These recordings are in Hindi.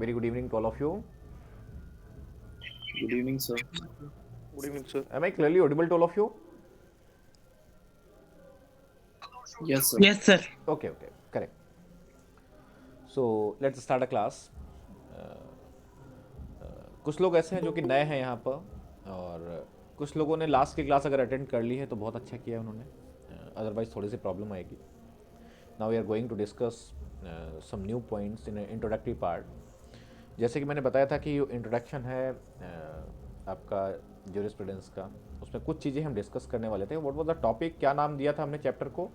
Very good evening to all of you. Good evening, sir. Good evening, sir. Am I clearly audible to all of you? Yes, sir. Yes, sir. Okay, correct. So let's start a class. कुछ लोग ऐसे हैं जो कि नए हैं यहाँ पर और कुछ लोगों ने लास्ट की क्लास अगर अटेंड कर ली है तो बहुत अच्छा किया है उन्होंने, अदरवाइज थोड़ी सी प्रॉब्लम आएगी. Now we are going to discuss some new points in introductory part. जैसे कि मैंने बताया था कि इंट्रोडक्शन है आपका ज्यूरिस्प्रूडेंस का, उसमें कुछ चीज़ें हम डिस्कस करने वाले थे. व्हाट वाज द टॉपिक, क्या नाम दिया था हमने चैप्टर को?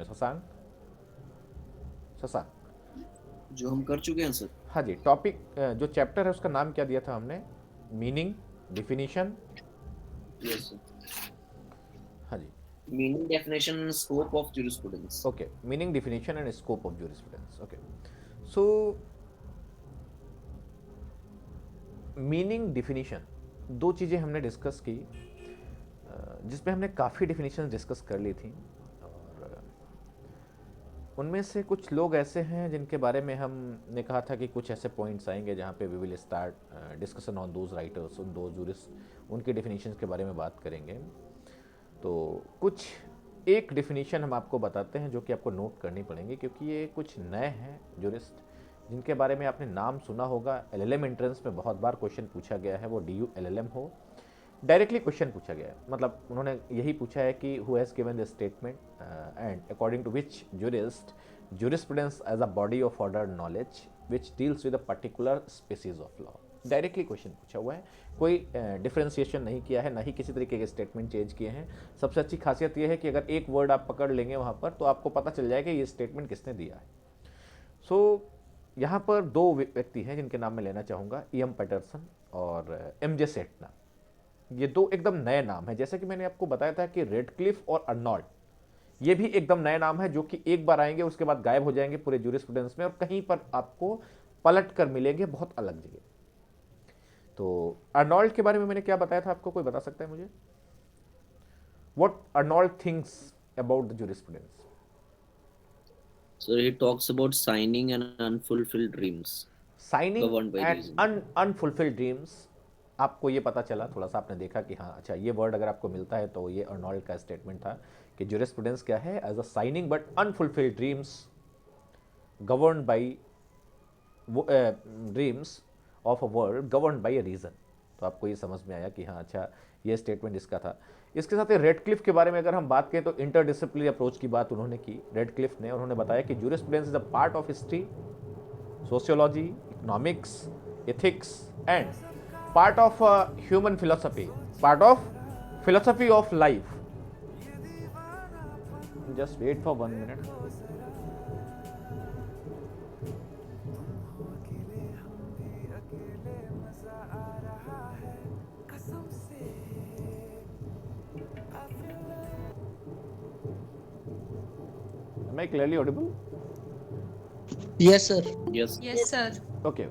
शशांक शशांक जो हम कर चुके हैं सर. हाँ जी, टॉपिक जो चैप्टर है उसका नाम क्या दिया था हमने? Meaning, definition. Yes sir. हाँ जी, meaning, definition, scope of jurisprudence. Okay. Meaning, definition and scope of jurisprudence. Okay. So meaning, definition, दो चीज़ें हमने डिस्कस की, जिसमें हमने काफ़ी डिफिनीशन डिस्कस कर ली थी. और उनमें से कुछ लोग ऐसे हैं जिनके बारे में हमने कहा था कि कुछ ऐसे पॉइंट्स आएंगे जहाँ पे we will start discussion on those writers, उन दो जूरिस्ट, उनके डिफिनीशंस के बारे में बात करेंगे. तो कुछ एक डिफिनीशन हम आपको बताते हैं जो कि आपको नोट करनी पड़ेंगी, क्योंकि ये कुछ नए हैं जूरिस्ट जिनके बारे में आपने नाम सुना होगा. एलएलएम एंट्रेंस में बहुत बार क्वेश्चन पूछा गया है, वो DU LLM हो, डायरेक्टली क्वेश्चन पूछा गया है. मतलब उन्होंने यही पूछा है कि who has given the statement and according to which jurist jurisprudence as a body of ordered knowledge which deals with a particular species of law. Directly question पूछा हुआ है, कोई डिफ्रेंसिएशन नहीं किया है, ना ही किसी तरीके के स्टेटमेंट चेंज किए हैं. सबसे अच्छी खासियत यह है कि अगर एक वर्ड आप पकड़ लेंगे वहाँ पर तो आपको पता चल जाएगा ये स्टेटमेंट किसने दिया है. सो यहाँ पर दो व्यक्ति हैं जिनके नाम मैं लेना चाहूँगा, EM पैटरसन और MJ सेटना. ये दो एकदम नए नाम हैं. जैसे कि मैंने आपको बताया था कि रेडक्लिफ और अर्नॉल्ड, ये भी एकदम नए नाम है जो कि एक बार आएंगे उसके बाद गायब हो जाएंगे पूरे ज्यूरिस्प्रूडेंस में और कहीं पर आपको पलट कर मिलेंगे बहुत अलग जगह. तो अर्नॉल्ड के बारे में मैंने क्या बताया था आपको, कोई बता सकता है मुझे? What Arnold thinks about the jurisprudence? Sir, he talks about signing and unfulfilled dreams. Signing Governed by and reason. Unfulfilled dreams. आपको ये पता चला, थोड़ा सा आपने देखा कि हाँ अच्छा ये वर्ड अगर आपको मिलता है तो ये अर्नॉल्ड का स्टेटमेंट था कि ज्यूरिस्प्रूडेंस क्या है? As a shining but unfulfilled dreams governed by dreams of a world governed by a reason. तो आपको ये समझ में आया कि हाँ अच्छा ये स्टेटमेंट इसका था. इसके साथ ही रेडक्लिफ के बारे में अगर हम बात करें तो इंटरडिसिप्लिनरी अप्रोच की बात उन्होंने की, रेडक्लिफ ने. उन्होंने बताया कि jurisprudence is a part of history, sociology, economics, ethics, and part of human philosophy, part of philosophy of life. Just wait for 1 minute. Am I clearly audible? Yes, sir. Yes. Yes, sir. Okay.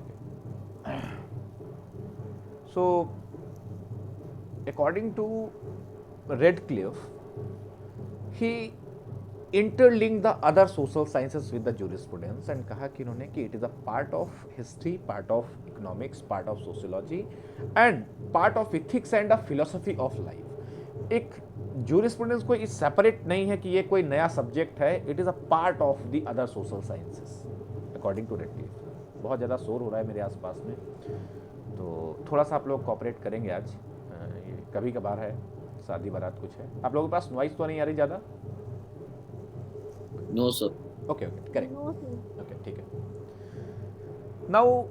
So, according to Redcliffe, he interlinked the other social sciences with the jurisprudence and कहा कि इन्होंने कि it is a part of history, part of economics, part of sociology and part of ethics and a philosophy of life. एक jurisprudence कोई सेपरेट नहीं है कि ये कोई नया सब्जेक्ट है, it is a part of the other social sciences according to Redcliffe. बहुत ज़्यादा शोर हो रहा है मेरे आसपास में, तो थोड़ा सा आप लोग कॉपरेट करेंगे आज. ये कभी कभार है, शादी बारात कुछ है. आप लोगों के पास नॉइस तो नहीं आ रही ज़्यादा? No, sir. Okay correct. Okay ठीक है. Now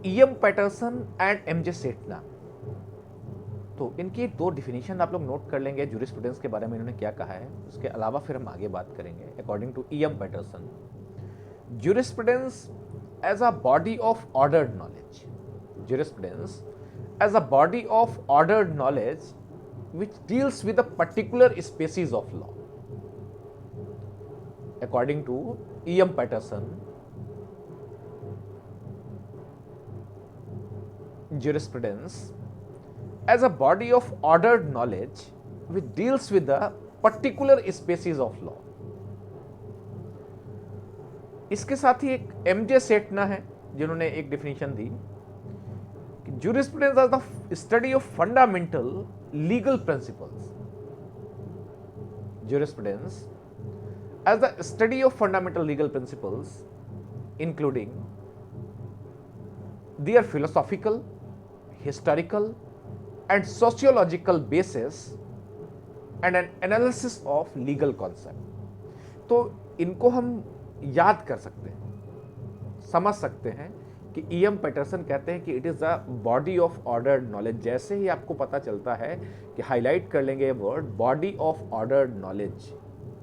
EM Patterson and MJ Sethna, तो इनकी दो डिफिनीशन आप लोग नोट कर लेंगे ज्यूरिस्प्रूडेंस के बारे में इन्होंने क्या कहा है. उसके अलावा फिर हम आगे बात करेंगे. According to EM Patterson, jurisprudence as a body of ordered knowledge, jurisprudence as a body of ordered knowledge which deals with a particular species of law. According to EM Patterson, jurisprudence as a body of ordered knowledge which deals with a particular species of law. इसके साथ ही एक MJ सेटना है जिन्होंने एक डेफिनेशन दी कि jurisprudence as the study of fundamental legal principles. Jurisprudence as the study of fundamental legal principles, including their philosophical, historical, and sociological basis and an analysis of legal concept. तो इनको हम याद कर सकते हैं, समझ सकते हैं कि ईएम पैटरसन कहते हैं कि it is a body of ordered knowledge. जैसे ही आपको पता चलता है कि हाईलाइट कर लेंगे ये word, body of ordered knowledge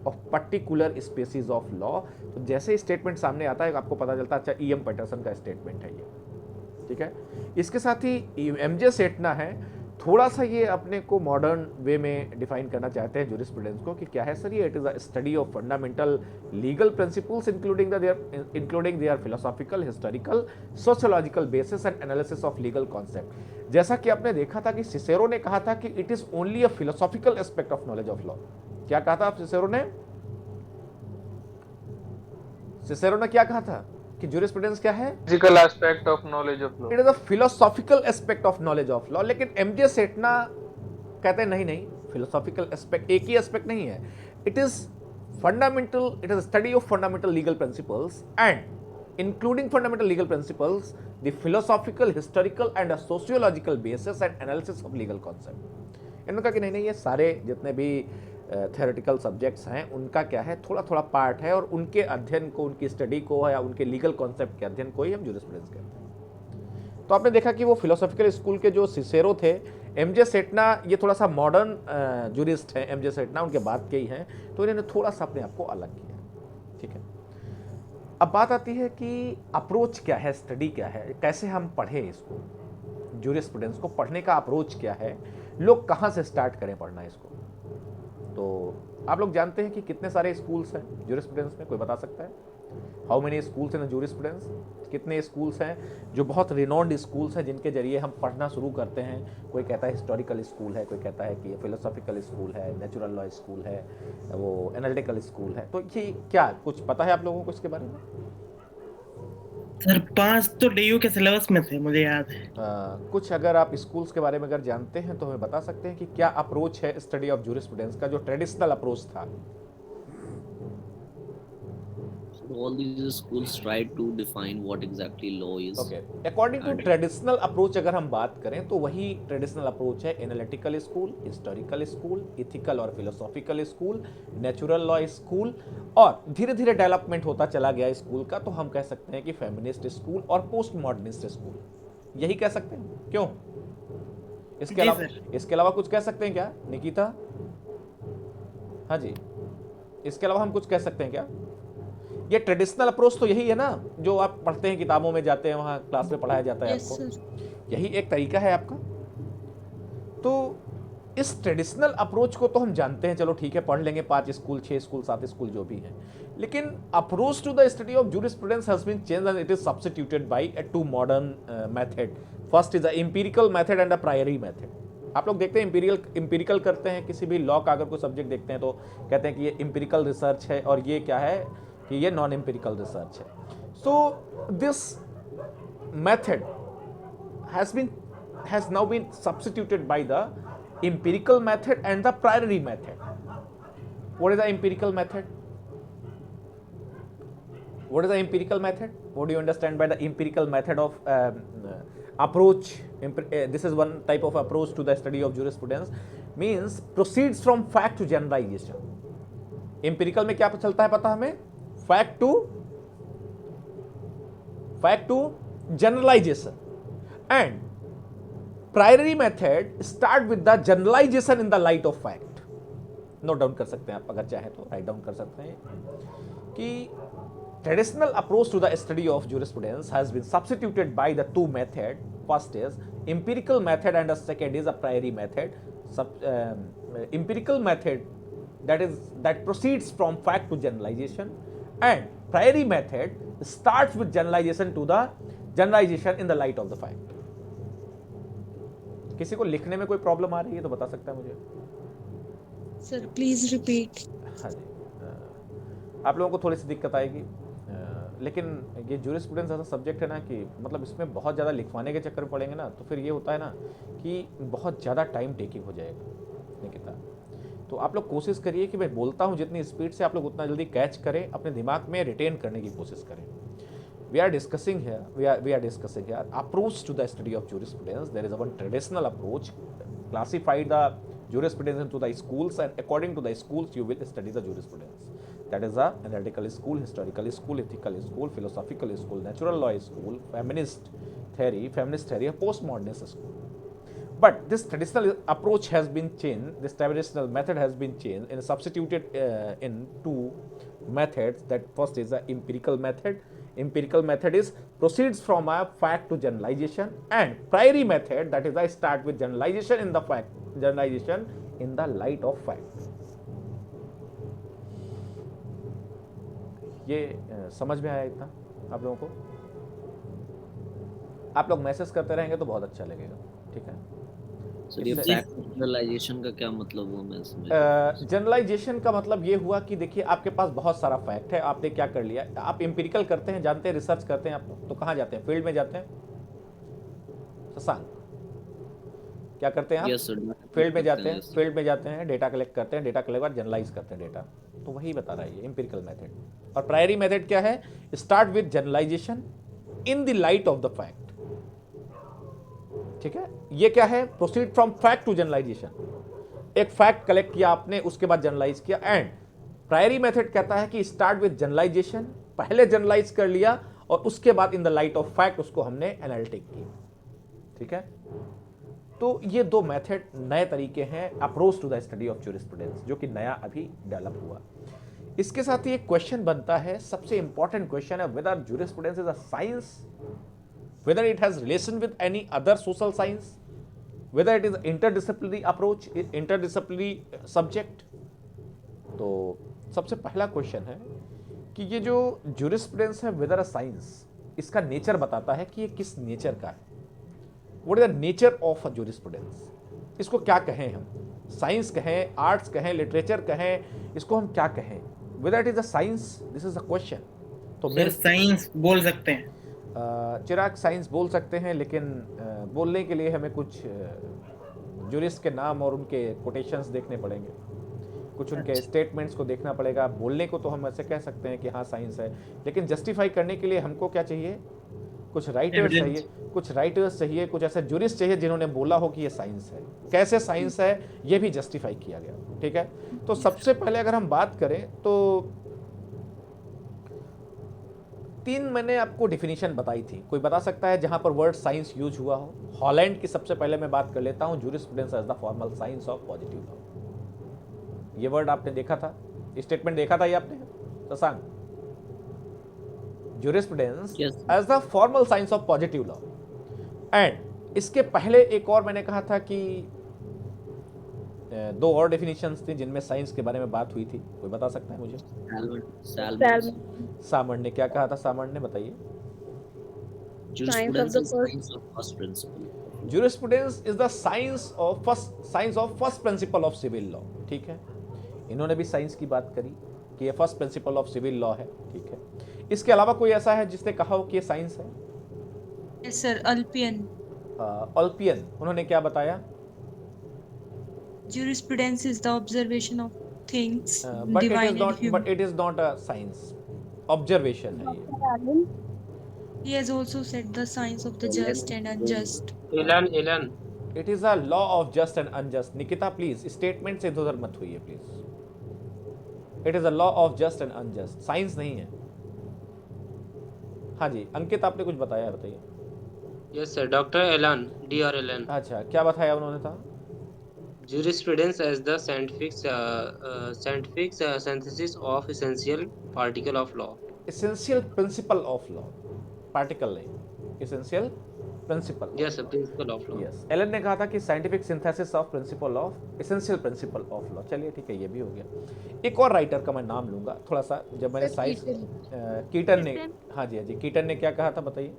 of particular species of law, तो जैसे स्टेटमेंट सामने आता है आपको पता चलता है अच्छा ईएम पैटरसन का स्टेटमेंट है ये, ठीक है। इसके साथ ही एमजे सेटना है, थोड़ा सा ये अपने को मॉडर्न वे में डिफाइन करना चाहते हैं जूरिस्प्रूडेंस को कि क्या है सर ये, it is a study of fundamental legal principles including there philosophical, historical, sociological basis and analysis of legal concept. जैसा कि आपने देखा था कि सिसेरो ने कहा था कि it is only a philosophical aspect of knowledge of law. क्या कहा था आप सिसेरो ने? सिसेरो ने क्या कहा था कि जूरिस्प्रूडेंस क्या है? Physical aspect of knowledge of law. It is a philosophical aspect of knowledge of law. लेकिन एमजे सेटना कहते हैं नहीं नहीं, फिलोसॉफिकल एस्पेक्ट एक ही एस्पेक्ट नहीं है, it is fundamental, it is study of fundamental legal principles and including fundamental legal principles, the philosophical, historical and sociological basis and analysis of legal concept. इन्होंने कहा कि नहीं नहीं, ये सारे जितने भी थ्योरेटिकल सब्जेक्ट्स हैं उनका क्या है, थोड़ा थोड़ा पार्ट है और उनके अध्ययन को, उनकी स्टडी को या उनके लीगल कॉन्सेप्ट के अध्ययन को ही हम जूरिस्प्रूडेंस कहते हैं। तो आपने देखा कि वो फिलोसॉफिकल स्कूल के जो सिसेरो थे, एमजे सेटना ये थोड़ा सा मॉडर्न जूरिस्ट हैं, एमजे सेटना उनके बाद के ही हैं, तो इन्होंने थोड़ा सा अपने आप को अलग किया, ठीक है। अब बात आती है कि अप्रोच क्या है, स्टडी क्या है, कैसे हम पढ़ें इसको, जूरिस्प्रूडेंस को पढ़ने का अप्रोच क्या है, लोग कहाँ से स्टार्ट करें पढ़ना इसको। तो आप लोग जानते हैं कि कितने सारे स्कूल्स हैं जूरिस्प्रूडेंस में, कोई बता सकता है? How many schools in jurisprudence? कितने स्कूल्स हैं जो बहुत रिनोन्ड स्कूल्स हैं जिनके जरिए हम पढ़ना शुरू करते हैं? कोई कहता है हिस्टोरिकल स्कूल है, कोई कहता है कि फिलोसॉफिकल स्कूल है, नेचुरल लॉ स्कूल है, वो एनालिटिकल स्कूल है। तो ये क्या कुछ पता है आप लोगों को इसके बारे में? सर 5 तो डीयू के सिलेबस में थे, मुझे याद है। कुछ अगर आप स्कूल्स के बारे में अगर जानते हैं तो हमें बता सकते हैं कि क्या अप्रोच है स्टडी ऑफ जूरिस्प्रूडेंस का, जो ट्रेडिशनल अप्रोच था। All these schools try to define what exactly law is. Okay, according to traditional approach अगर हम बात करें तो वही ट्रेडिशनल अप्रोच है analytical school, historical school, ethical और philosophical school, natural law school, और धीरे धीरे डेवलपमेंट होता चला गया स्कूल का, तो हम कह सकते हैं कि फेमिनिस्ट स्कूल और पोस्ट मॉडर्निस्ट स्कूल, यही कह सकते हैं। क्यों? इसके अलावा कुछ कह सकते हैं क्या निकिता? हाँ जी, इसके अलावा हम कुछ कह सकते हैं क्या? ये ट्रेडिशनल अप्रोच तो यही है ना, जो आप पढ़ते हैं, किताबों में जाते हैं, वहाँ क्लास में पढ़ाया जाता है आपको, यही एक तरीका है आपका। तो इस ट्रेडिशनल अप्रोच को तो हम जानते हैं, चलो ठीक है, पढ़ लेंगे 5 स्कूल, 6 स्कूल, 7 स्कूल जो भी हैं, लेकिन approach to the study of jurisprudence has been changed and it is substituted by 2 modern method. First is a empirical method and a priori method. आप लोग देखते हैं एम्पिरिकल करते हैं, किसी भी लॉ का अगर कोई सब्जेक्ट देखते हैं तो कहते हैं कि ये एम्पिरिकल रिसर्च है और ये क्या है कि ये नॉन एम्पिरिकल रिसर्च है। So this method has now been substituted by the empirical method and the priori method. What is the empirical method? What is the empirical method? What do you understand by the empirical method of approach? This is one type of approach to the study of jurisprudence, means proceeds from fact to generalization. Empirical में क्या चलता है पता हमें? Fact to generalization, and priori method start with the generalization in the light of fact. Note down कर सकते हैं आप अगर चाहे तो, राइट डाउन कर सकते हैं कि traditional approach to the study of jurisprudence has been substituted by the 2 method. First is empirical method and the second is a priori method. Empirical method that proceeds from fact to generalization, and priori method starts with generalization in the light of the fact. किसी को लिखने में कोई प्रॉब्लम आ रही है तो बता सकता है मुझे? Sir please repeat. हाँ जी, आप लोगों को थोड़ी सी दिक्कत आएगी, लेकिन ये जूरिस्प्रूडेंस ऐसा सब्जेक्ट है ना कि मतलब इसमें बहुत ज़्यादा लिखवाने के चक्कर में पड़ेंगे ना, तो फिर ये होता है ना कि बहुत ज़्यादा टाइम टेकिंग हो जाएगा निकिता। तो आप लोग कोशिश करिए कि मैं बोलता हूँ जितनी स्पीड से आप लोग उतना जल्दी कैच करें, अपने दिमाग में रिटेन करने की कोशिश करें। We are discussing here approach to the study of jurisprudence. There is a one traditional approach, classify the jurisprudence into the schools, and according to the schools you will study the jurisprudence. That is a analytical school, historical school, ethical school, philosophical school, natural law school, feminist theory, a postmodernist school. But this traditional approach has been changed, this traditional method has been changed and substituted in two methods. That first is the empirical method. Empirical method is proceeds from a fact to generalization, and priori method, that is I start with generalization in the fact, generalization in the light of fact. ये समझ में आया इतना आप लोगों को? आप लोग मैसेज करते रहेंगे तो बहुत अच्छा लगेगा, ठीक है? सर ये इससे- फैक्ट जनरलाइजेशन का क्या मतलब हुआ, मैं समझ जनरलाइजेशन का मतलब ये हुआ कि देखिए आपके पास बहुत सारा फैक्ट है, आपने क्या कर लिया, आप एम्पिरिकल करते हैं, जानते हैं, रिसर्च करते हैं, आप तो कहाँ जाते हैं? फील्ड में जाते हैं। शशांक क्या करते हैं आप? यस सर, फील्ड में जाते हैं, फील्ड में जाते हैं, डेटा कलेक्ट करते हैं, डेटा कलेक्ट कर जनरलाइज करते हैं डेटा। तो वही बता रहा है ये एम्पिरिकल मेथड। और प्रायरी मेथड क्या है? Start with generalization in the light of the fact, ठीक है? ये क्या है? Proceed from fact to generalization. एक फैक्ट कलेक्ट किया आपने, उसके बाद जनरलाइज किया। एंड प्रायरी मेथड कहता है कि स्टार्ट विद जनरलाइजेशन, पहले जनरलाइज कर लिया और उसके बाद इन द लाइट ऑफ फैक्ट उसको हमने एनालिटिक की, ठीक है? तो ये दो मेथड नए तरीके हैं approach to the study of jurisprudence, जो कि नया अभी डेवलप हुआ। इसके साथ ही एक क्वेश्चन बनता है, सबसे इंपॉर्टेंट क्वेश्चन है, whether jurisprudence is a science, whether it has relation with any other social science, whether it is interdisciplinary approach, interdisciplinary subject। तो सबसे पहला क्वेश्चन है कि ये जो जूरिस्प्रूडेंस है वेदर अ साइंस, इसका नेचर बताता है कि ये किस नेचर का है। What is the nature of a jurisprudence? इसको क्या कहें हम? साइंस कहें, आर्ट्स कहें, लिटरेचर कहें, इसको हम क्या कहें? Whether it is a science, this is a question. तो सर मेरे साइंस बोल सकते हैं। चिराग साइंस बोल सकते हैं, लेकिन बोलने के लिए हमें कुछ जूरिस्ट के नाम और उनके कोटेशंस देखने पड़ेंगे, कुछ उनके स्टेटमेंट्स को देखना पड़ेगा। बोलने को तो हम ऐसे कह सकते हैं कि हाँ साइंस है, लेकिन जस्टिफाई करने के लिए हमको क्या चाहिए? कुछ राइटर्स चाहिए, कुछ राइटर्स चाहिए, कुछ ऐसे जूरिस्ट चाहिए जिन्होंने बोला हो कि ये साइंस है। कैसे साइंस है ये भी जस्टिफाई किया गया, ठीक है? तो सबसे पहले अगर हम बात करें तो तीन मैंने आपको डिफिनीशन बताई थी। कोई बता सकता है जहां पर वर्ड साइंस यूज हुआ हो? हॉलैंड की सबसे पहले मैं बात कर लेता हूं, jurisprudence as the formal science of positive law. ये वर्ड आपने देखा था, स्टेटमेंट देखा था ये आपने Shashank? Jurisprudence as the formal science of positive law. And इसके पहले एक और मैंने कहा था कि दो और डेफिनेशंस थी जिनमें साइंस के बारे में बात हुई थी। कोई बता सकता है मुझे? सामन ने क्या कहा था? सामन ने बताइए। jurisprudence is science of first principle. Jurisprudence is the science of first principle of civil law, ठीक है? इन्होंने भी साइंस की बात करी कि ये first principle of civil law है, ठीक है? इसके अलावा कोई ऐसा है जिसने कहा हो कि ये साइंस है? Yes sir, अल्पियन। ऑल्पियन, उन्होंने क्या बताया? Jurisprudence is the observation of things but it is not a science, observation है ये। He has also said the science of the just and unjust. Elan. It is a law of just and unjust. Nikita please statement से इधर उधर मत हुई है please. It is a law of just and unjust, science नहीं है। हाँ जी अंकित, आपने कुछ बताया है, बताइए। Yes, sir. Dr. Elan, Dr. Elan. अच्छा, क्या बताया उन्होंने था? Jurisprudence as the scientific synthesis of essential particle of law. Essential principle of law, particle नहीं, essential principle. Yes, sir. Principle of law. Yes, Allen ने कहा था कि scientific synthesis of principle of essential principle of law. चलिए ठीक है, ये भी हो गया। एक और राइटर का मैं नाम लूंगा थोड़ा सा, जब मैंने साइंस कीटन ने, हाँ जी कीटन ने क्या कहा था बताइए?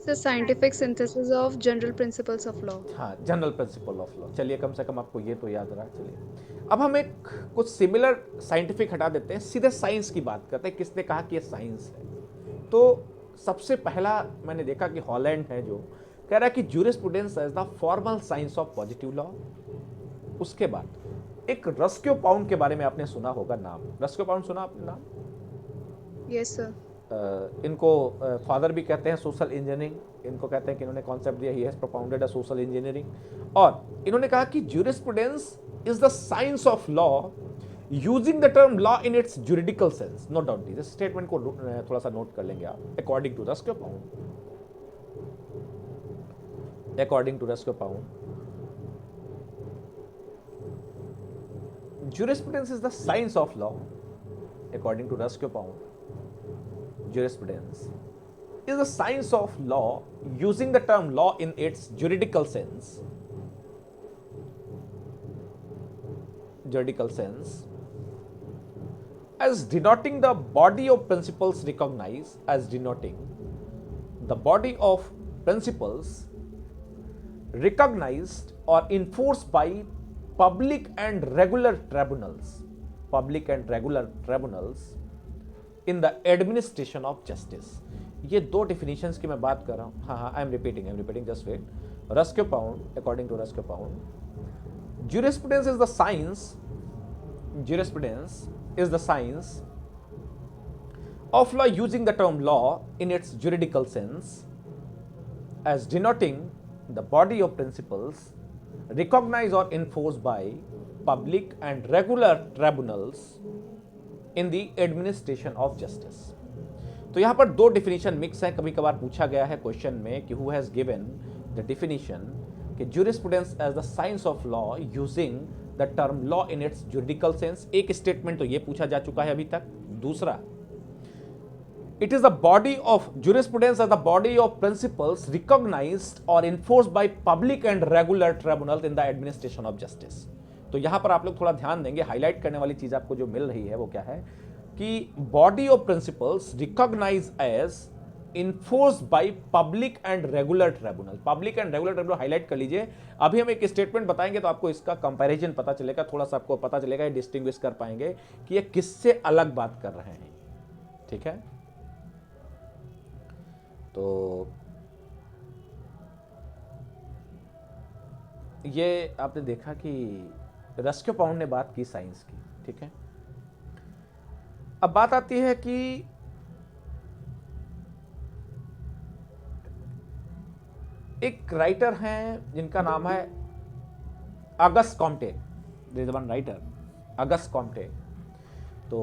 It's a scientific synthesis of general principles of law. हाँ, जनरल प्रिंसिपल ऑफ लॉ। चलिए, कम से कम आपको ये तो याद रहा। चलिए, अब हम एक कुछ सिमिलर साइंटिफिक हटा देते हैं, सीधे साइंस की बात करते हैं। किसने कहा कि ये साइंस है? तो सबसे पहला मैंने देखा कि हॉलैंड है जो कह रहा है कि jurisprudence as the formal science of positive law. उसके बाद एक रस्क्यो पाउंड के बारे में आपने सुना होगा नाम। रस्क्यो पाउंड सुना आपने नाम? Yes, sir. इनको फादर भी कहते हैं सोशल इंजीनियरिंग। इनको कहते हैं कि इन्होंने कॉन्सेप्ट दिया, he has propounded a social engineering. और इन्होंने कहा कि jurisprudence is the science of law using the term law in its juridical sense. No doubt, इस स्टेटमेंट को थोड़ा सा नोट कर लेंगे आप। According to Roscoe Pound, according to Roscoe Pound, jurisprudence is the science of law. According to Roscoe Pound, jurisprudence is the science of law using the term law in its juridical sense. Juridical sense as denoting the body of principles recognized, as denoting the body of principles recognized or enforced by public and regular tribunals in the administration of justice. ये दो डिफिनीशंस की मैं बात कर रहा हूँ। हाँ, I am repeating, just wait. Roscoe Pound, according to Roscoe Pound, jurisprudence is the science of law using the term law in its juridical sense as denoting the body of principles recognized or enforced by public and regular tribunals in the administration of justice. तो यहां पर दो डिफिनीशन मिक्स है। कभी कभार पूछा गया है क्वेश्चन में कि who has given the definition कि jurisprudence as the science of law using the term law in its juridical sense. एक स्टेटमेंट तो ये पूछा जा चुका है अभी तक। दूसरा, it is the body of jurisprudence as the body of principles recognized or enforced by public and regular tribunals in the administration of justice. तो यहां पर आप लोग थोड़ा ध्यान देंगे। हाईलाइट करने वाली चीज आपको जो मिल रही है वो क्या है कि body of principles recognise as enforced by public and regular tribunal. Public and regular tribunal highlight कर लीजिए। अभी हम एक स्टेटमेंट बताएंगे तो आपको इसका कंपैरिजन पता चलेगा, थोड़ा सा आपको पता चलेगा, डिस्टिंग्विश कर पाएंगे कि ये किससे अलग बात कर रहे हैं। ठीक है, तो ये आपने देखा कि रस्क्यो पाउंड ने बात की साइंस की। ठीक है, अब बात आती है कि एक राइटर हैं जिनका नाम है August Comte. There is one writer, August Comte. तो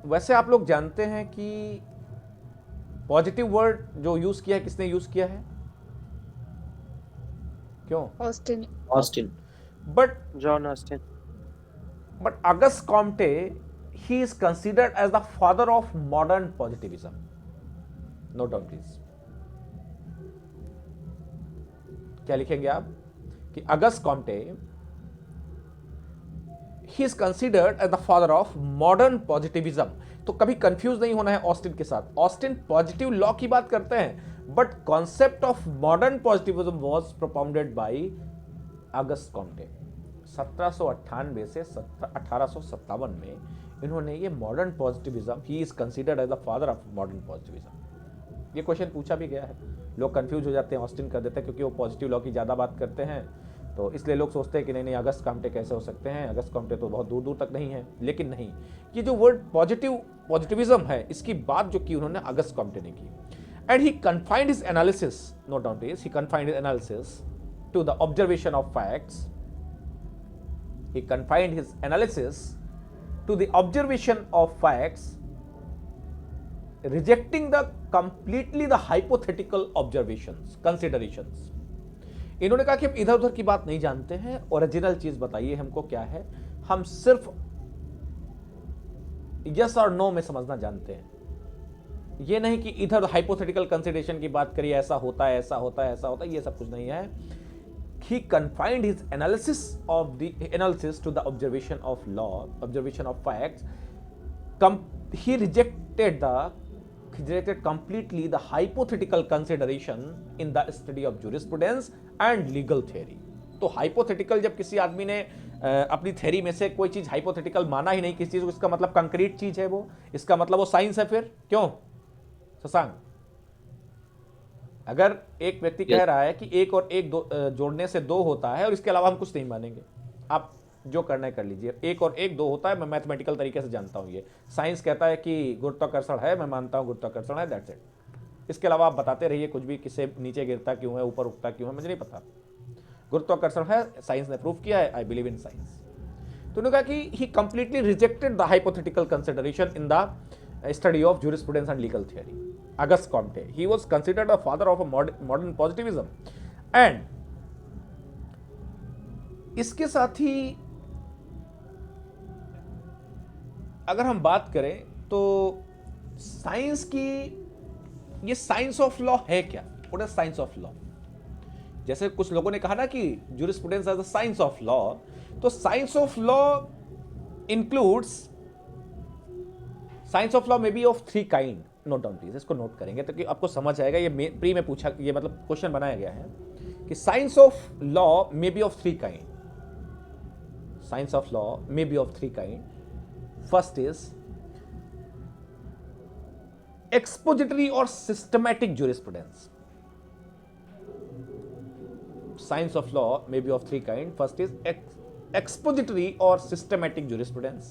वैसे आप लोग जानते हैं कि पॉजिटिव वर्ड जो यूज किया है किसने यूज किया है? क्यों? Austin. But John Austin. But August Comte, he is considered as the father of modern positivism. Note down please. क्या लिखेंगे आप कि August Comte, he is considered as the father of modern positivism. तो कभी कंफ्यूज नहीं होना है ऑस्टिन के साथ। ऑस्टिन पॉजिटिव लॉ की बात करते हैं, but concept of modern positivism was propounded by August Comte. 1798 से 1857 में इन्होंने ये modern positivism, he is considered as the father of modern positivism. ये क्वेश्चन पूछा भी गया है, लोग कंफ्यूज हो जाते हैं, ऑस्टिन कर देते हैं क्योंकि वो पॉजिटिव लॉ की ज़्यादा बात करते हैं, तो इसलिए लोग सोचते हैं कि नहीं अगस्त कॉम्टे कैसे हो सकते हैं, अगस्त कॉम्टे तो बहुत दूर दूर तक नहीं है। लेकिन नहीं, ये जो वर्ड पॉजिटिविज्म है इसकी बात जो की उन्होंने अगस्त कॉम्टे ने की। And he confined his analysis, note down this, he confined his analysis to the observation of facts. He confined his analysis to the observation of facts, rejecting the completely the hypothetical observations, considerations. इन्होंने कहा कि हम इधर उधर की बात नहीं जानते हैं, ओरिजिनल चीज बताइए हमको क्या है, हम सिर्फ यस और नो में समझना जानते हैं। ये नहीं कि इधर हाइपोथेटिकल कंसिडरेशन की बात करिए, ऐसा होता है, ऐसा होता है, ऐसा होता है, ये सब कुछ नहीं है। He confined his analysis to the observation of law, observation of facts. He rejected completely the hypothetical consideration in the study of jurisprudence and legal theory. तो हाइपोथेटिकल जब किसी आदमी ने अपनी थ्योरी में से कोई चीज हाइपोथेटिकल माना ही नहीं किसी चीज को, इसका मतलब कंक्रीट चीज है वो, इसका मतलब वो साइंस है फिर क्यों शशांक? अगर एक व्यक्ति कह रहा है कि एक और एक जोड़ने से 2 होता है और इसके अलावा हम कुछ नहीं मानेंगे, आप जो करना है कर लीजिए, एक और एक 2 होता है, मैं मैथमेटिकल तरीके से जानता हूं, ये साइंस कहता है कि गुरुत्वाकर्षण है, मैं मानता हूं गुरुत्वाकर्षण है, दैट्स इट। इसके अलावा आप बताते रहिए कुछ भी, किसे नीचे गिरता क्यों है, ऊपर उठता क्यों है, मुझे नहीं पता। गुरुत्वाकर्षण है, साइंस ने प्रूव किया है, आई बिलीव इन साइंस। तो उन्होंने कहा कि he completely rejected the hypothetical consideration in the study of jurisprudence and legal theory. Auguste Comte, he was considered a father of a modern positivism. And इसके साथ ही अगर हम बात करें तो साइंस की, ये साइंस ऑफ लॉ है क्या? What is science of law? जैसे कुछ लोगों ने कहा ना कि jurisprudence as a science of law, तो science of law includes, science of law may be of 3 kind. Note down please, इसको नोट करेंगे तो कि आपको समझ आएगा। ये प्री में पूछा, ये मतलब क्वेश्चन बनाया गया है कि science of law may be of 3 kind. Science of law may be of 3 kind. First is expository और systematic jurisprudence. Science of law may be of 3 kind. First is expository or systematic jurisprudence.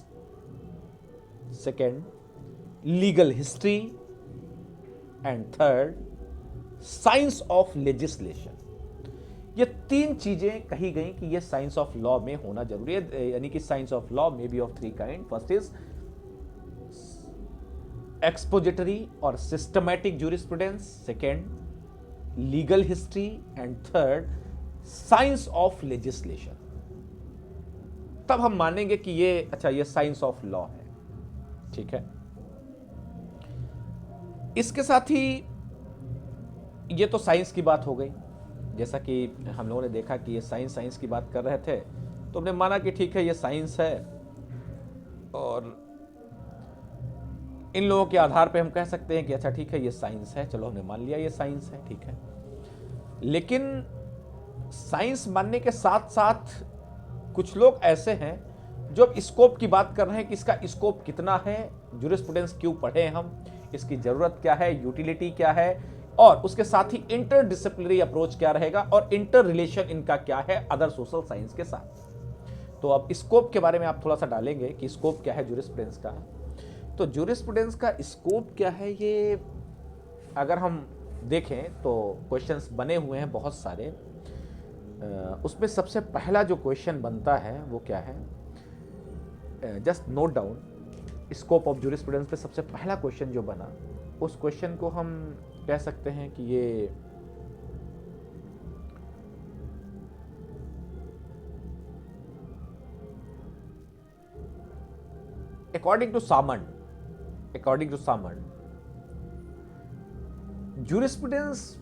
Second, legal history. And third, science of legislation. ये 3 चीजें कही गई कि ये साइंस ऑफ लॉ में होना जरूरी है, यानी कि science of law may be of 3 kind. First is expository or systematic jurisprudence. Second, legal history. And third, science of legislation. तब हम मानेंगे कि ये अच्छा, ये साइंस ऑफ लॉ है, ठीक है। इसके साथ ही ये तो साइंस की बात हो गई। जैसा कि हम लोगों ने देखा कि ये साइंस की बात कर रहे थे, तो हमने माना कि ठीक है ये साइंस है, और इन लोगों के आधार पे हम कह सकते हैं कि अच्छा ठीक है ये साइंस है, चलो हमने मान लिया ये साइंस है, ठीक है। लेकिन साइंस मानने के साथ साथ कुछ लोग ऐसे हैं जो स्कोप की बात कर रहे हैं कि इसका स्कोप कितना है, jurisprudence क्यों पढ़े हम, इसकी जरूरत क्या है, यूटिलिटी क्या है, और उसके साथ ही इंटरडिसिप्लिनरी अप्रोच क्या रहेगा और इंटर रिलेशन इनका क्या है अदर सोशल साइंस के साथ। तो अब स्कोप के बारे में आप थोड़ा सा डालेंगे कि स्कोप क्या है jurisprudence का। तो jurisprudence का स्कोप क्या है, ये अगर हम देखें तो क्वेश्चंस बने हुए हैं बहुत सारे। उसमें सबसे पहला जो क्वेश्चन बनता है वो क्या है, just note down scope of jurisprudence पे सबसे पहला क्वेश्चन जो बना, उस क्वेश्चन को हम कह सकते हैं कि ये according to Samand, jurisprudence,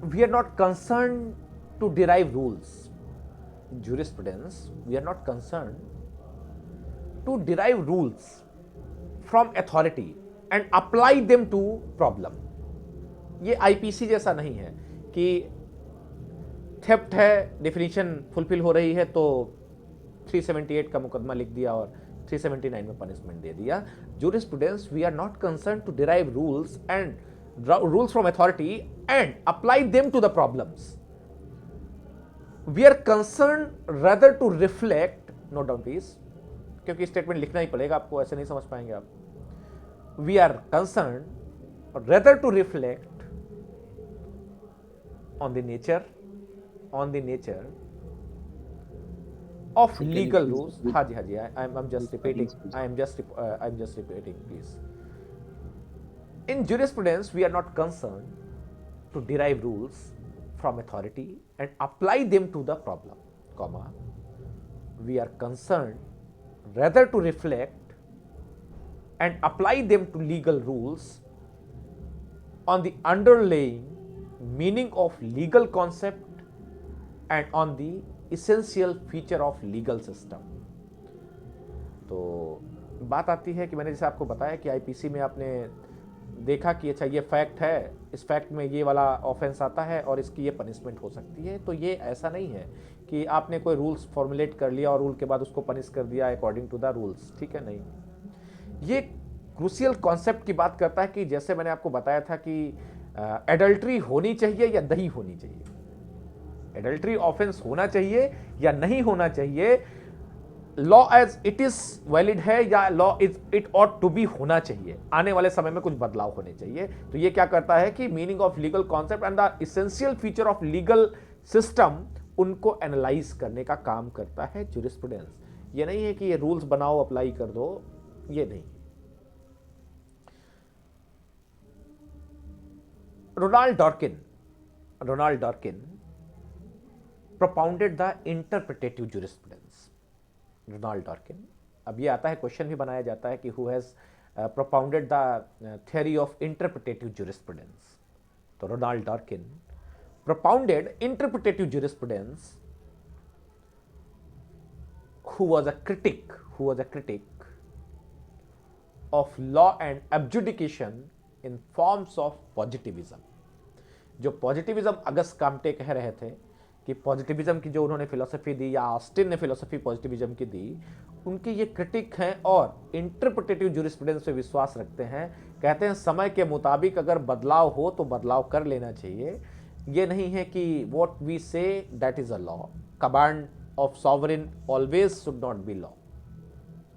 we are not concerned to derive rules. Jurisprudence, we are not concerned to derive rules from authority and apply them to problem. ये आईपीसी जैसा नहीं है कि थेफ्ट है, डेफिनेशन फुलफिल हो रही है तो 378 का मुकदमा लिख दिया और 379 में पनिशमेंट दे दिया। Jurisprudence, we are not concerned to derive rules from authority and apply them to the problems. We are concerned rather to reflect, note down please, क्योंकि स्टेटमेंट लिखना ही पड़ेगा आपको, ऐसे नहीं समझ पाएंगे आप। We are concerned rather to reflect on the nature of legal rules. हाँ जी, I'm just repeating, I'm just repeating please. In jurisprudence, we are not concerned to derive rules from authority and apply them to the problem, comma, we are concerned rather to reflect and apply them to legal rules on the underlying meaning of legal concept and on the essential feature of legal system. तो बात आती है कि मैंने जैसे आपको बताया कि आईपीसी में आपने देखा कि अच्छा ये फैक्ट है, इस फैक्ट में ये वाला ऑफेंस आता है और इसकी ये पनिशमेंट हो सकती है, तो ये ऐसा नहीं है कि आपने कोई रूल्स फॉर्मुलेट कर लिया और रूल के बाद उसको पनिश कर दिया अकॉर्डिंग टू द रूल्स, ठीक है, नहीं। ये क्रूशियल कॉन्सेप्ट की बात करता है कि जैसे मैंने आपको बताया था कि एडल्ट्री होनी चाहिए या नहीं होनी चाहिए, एडल्ट्री ऑफेंस होना चाहिए या नहीं होना चाहिए, law as it is valid है या law is it ought to be होना चाहिए, आने वाले समय में कुछ बदलाव होने चाहिए। तो ये क्या करता है कि meaning of legal concept and the essential feature of legal system, उनको एनालाइज करने का काम करता है ज्यूरिस्प्रूडेंस। ये नहीं है कि ये रूल्स बनाओ अप्लाई कर दो, ये नहीं। Ronald Dworkin propounded the interpretative jurisprudence. Ronald Dworkin, अब ये आता है, क्वेश्चन भी बनाया जाता है कि who has propounded the theory of interpretative jurisprudence. तो Ronald Dworkin propounded interpretative jurisprudence, who was a critic of law and adjudication in forms of positivism. जो पॉजिटिविज्म अगस्त काम्टे कह रहे थे कि पॉजिटिविज्म की जो उन्होंने फिलॉसफी दी या ऑस्टिन ने फिलॉसफी पॉजिटिविज्म की दी, उनके ये क्रिटिक हैं और इंटरप्रिटेटिव ज्यूरिस्प्रूडेंस पे विश्वास रखते हैं। कहते हैं समय के मुताबिक अगर बदलाव हो तो बदलाव कर लेना चाहिए, ये नहीं है कि what we say that is a law, command of sovereign always should not be law,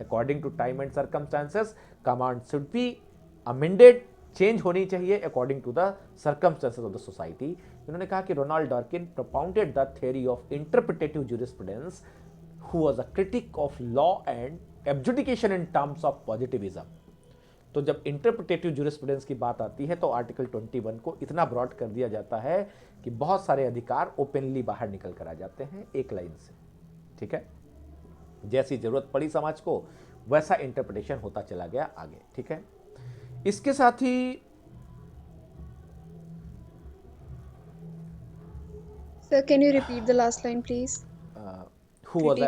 according to time and circumstances command should be amended, change होनी चाहिए according to the circumstances of the society. उन्होंने कहा कि Ronald Dworkin propounded the theory of interpretative jurisprudence, who was a critic of law and adjudication in terms of positivism. तो जब इंटरप्रिटेटिव ज्यूरिस्प्रूडेंस की बात आती है तो आर्टिकल 21 को इतना ब्रॉड कर दिया जाता है कि बहुत सारे अधिकार ओपनली बाहर निकल कर आ जाते हैं एक लाइन से, ठीक है। जैसी जरूरत पड़ी समाज को वैसा इंटरप्रिटेशन होता चला गया आगे, ठीक है। इसके साथ ही Sir, can you repeat the last line, please? who was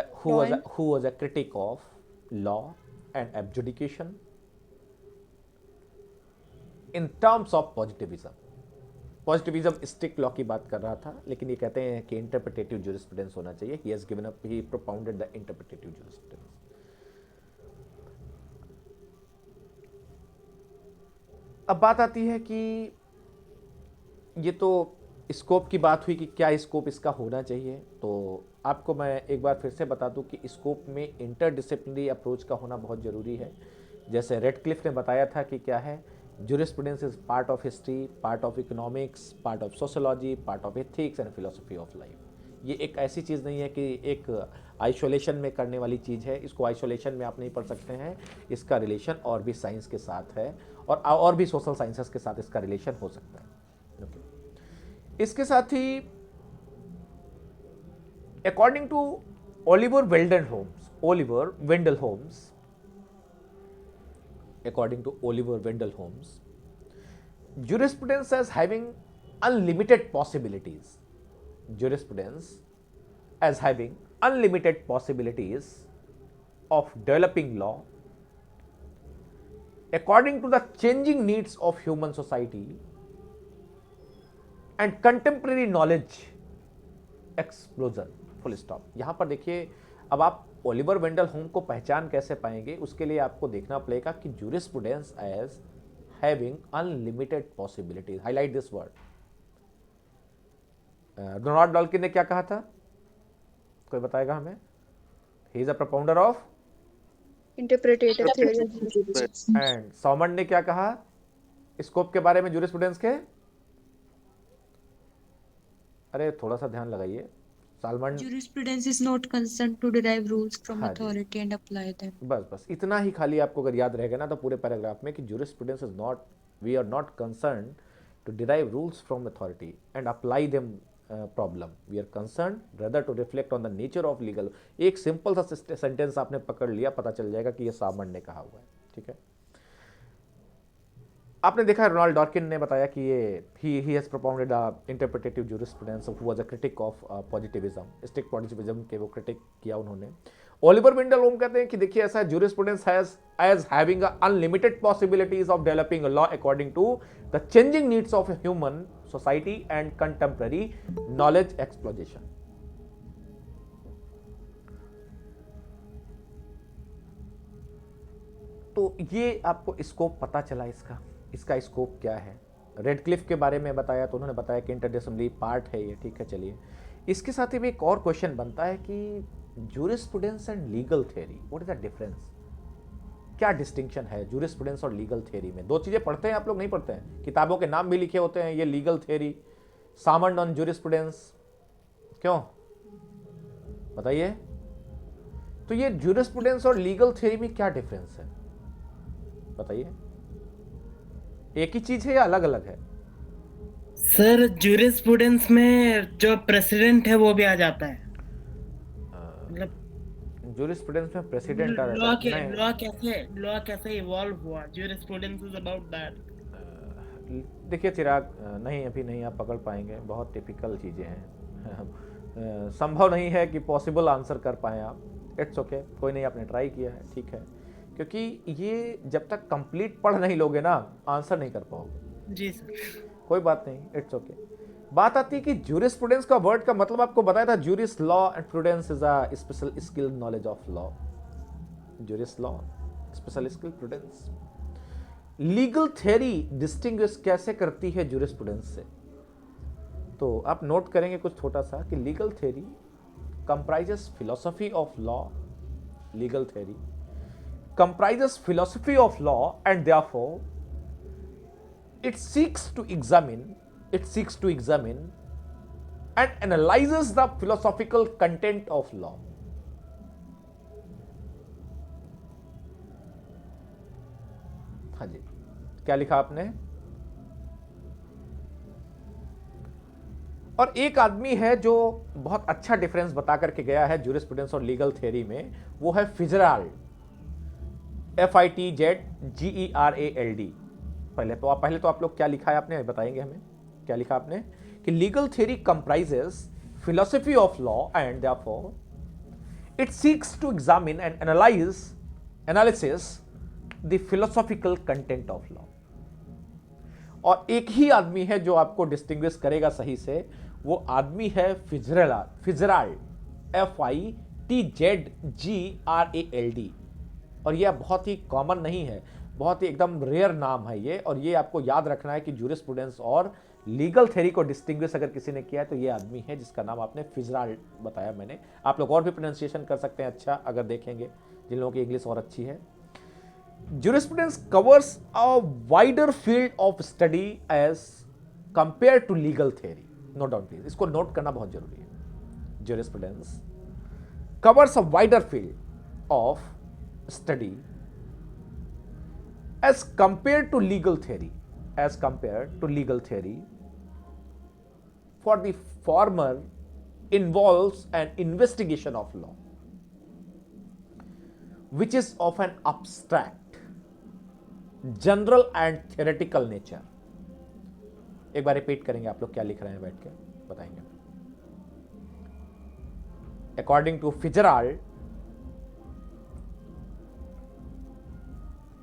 a critic of law and adjudication in terms of positivism. Positivism strict law की बात कर रहा था, लेकिन ये कहते हैं कि इंटरप्रिटेटिव ज्यूरिस्प्रूडेंस होना चाहिए। he has given up, he propounded the interpretative jurisprudence. अब बात आती है कि ये तो स्कोप की बात हुई कि क्या स्कोप इसका होना चाहिए। तो आपको मैं एक बार फिर से बता दूं कि स्कोप में इंटरडिसिप्लिनरी अप्रोच का होना बहुत ज़रूरी है। जैसे रेडक्लिफ ने बताया था कि क्या है, jurisprudence is part of history, part of economics, part of sociology, part of ethics and philosophy of life. ये एक ऐसी चीज़ नहीं है कि एक आइसोलेशन में करने वाली चीज़ है, इसको आइसोलेशन में आप नहीं पढ़ सकते हैं। इसका रिलेशन और भी साइंस के साथ है और भी सोशल साइंसेस के साथ इसका रिलेशन हो सकता है। इसके साथ ही according to Oliver Wendell Holmes, jurisprudence as having unlimited possibilities. Jurisprudence as having unlimited possibilities of developing law according to the changing needs of human society and contemporary knowledge explosion. Full stop. यहाँ पर देखिए, अब आप ओलिवर वेंडल होम को पहचान कैसे पाएंगे, उसके लिए आपको देखना पड़ेगा कि jurisprudence as having unlimited possibilities. Highlight this word. Ronald Dworkin ने क्या कहा था, कोई बताएगा हमें? He is a propounder of Interpretative theory of jurisprudence. and सॉमन ने क्या कहा स्कोप के बारे में ज्यूरिस्प्रूडेंस के? अरे थोड़ा सा ध्यान लगाइए। Salmon, Jurisprudence is not concerned to derive rules from हाँ जी। authority and apply them. बस इतना ही खाली आपको अगर याद रहेगा ना तो पूरे पैराग्राफ में कि jurisprudence is not, we are not concern to derive rules from authority and apply them problem, we are concern rather to reflect on the nature of legal. एक सिंपल सा सेंटेंस आपने पकड़ लिया, पता चल जाएगा कि ये सामन ने कहा हुआ है, ठीक है। आपने देखा रोनाल्ड डॉर्किन ने बताया कि ये ही has propounded the interpretative jurisprudence, who was a critic of positivism, strict positivism के वो क्रिटिक किया उन्होंने। ओलिवर वेंडल कहते हैं कि देखिए ऐसा jurisprudence has as having a unlimited possibilities of developing a law according to the changing needs of a human society and contemporary knowledge exploitation. तो ये आपको स्कोप पता चला इसका स्कोप क्या है। रेडक्लिफ के बारे में बताया तो उन्होंने बताया कि इंटरडिसिप्लिनरी पार्ट है ये, ठीक है। चलिए इसके साथ ही भी एक और क्वेश्चन बनता है कि jurisprudence and legal theory, what is the difference, क्या डिस्टिंक्शन है जूरिस्प्रूडेंस और लीगल थ्योरी में। दो चीजें पढ़ते हैं आप लोग, नहीं पढ़ते हैं, किताबों के नाम भी लिखे होते हैं, ये legal theory, Salmond on jurisprudence, क्यों बताइए। तो ये जूरिस्प्रूडेंस और लीगल थ्योरी में क्या डिफरेंस है बताइए, एक ही चीज है या अलग अलग है। सर जूरिस्प्रूडेंस में जो प्रेसिडेंट है वो भी आ जाता है, मतलब जूरिस्प्रूडेंस में प्रेसिडेंट आ लॉ जाता है। लॉ कैसे इवॉल्व हुआ, जूरिस्प्रूडेंस इज अबाउट दैट। देखिए चिराग, नहीं अभी नहीं आप पकड़ पाएंगे, बहुत टिपिकल चीज़ें हैं। संभव नहीं है कि पॉसिबल आंसर कर पाएँ आप, इट्स ओके, कोई नहीं, आपने ट्राई किया है, ठीक है, क्योंकि ये जब तक कंप्लीट पढ़ नहीं लोगे ना आंसर नहीं कर पाओगे। जी सर, कोई बात नहीं, इट्स ओके। बात आती है कि जूरिस्प्रूडेंस का वर्ड का मतलब आपको बताया था, juris law and prudence is a special skill knowledge of law. Juris law special skill prudence. Legal theory distinguish कैसे करती है जूरिस्प्रूडेंस से, तो आप नोट करेंगे कुछ छोटा सा कि legal theory comprises philosophy of law, legal theory comprises philosophy of law and therefore it seeks to examine and analyzes the philosophical content of law. हाँ जी, क्या लिखा आपने। और एक आदमी है जो बहुत अच्छा डिफरेंस बता करके गया है जूरिस्प्रूडेंस और लीगल थ्योरी में, वो है फिजराल्ड, FITZGERALD। पहले तो आप लोग क्या लिखा है आपने बताएंगे हमें, क्या लिखा आपने कि legal theory comprises philosophy of law and therefore it seeks to examine and analysis the philosophical content of law. और एक ही आदमी है जो आपको डिस्टिंग्विश करेगा सही से, वो आदमी है फिजराल्ड, FITZGERALD। और यह बहुत ही कॉमन नहीं है, बहुत ही एकदम रेयर नाम है ये, और ये आपको याद रखना है कि जूरिस्प्रूडेंस और लीगल थ्योरी को डिस्टिंग्विश अगर किसी ने किया है तो ये आदमी है जिसका नाम आपने फिजराल्ड बताया मैंने। आप लोग और भी प्रोनाउंसिएशन कर सकते हैं अच्छा, अगर देखेंगे जिन लोगों की इंग्लिश और अच्छी है। Jurisprudence covers a wider field of study as compare to legal theory. Note down please, इसको नोट करना बहुत जरूरी है। Jurisprudence covers a wider field of study as compared to legal theory, for the former involves an investigation of law which is of an abstract, general and theoretical nature। एक बार रिपीट करेंगे, आप लोग क्या लिख रहे हैं बैठ के बताएंगे। According to Fitzgerald,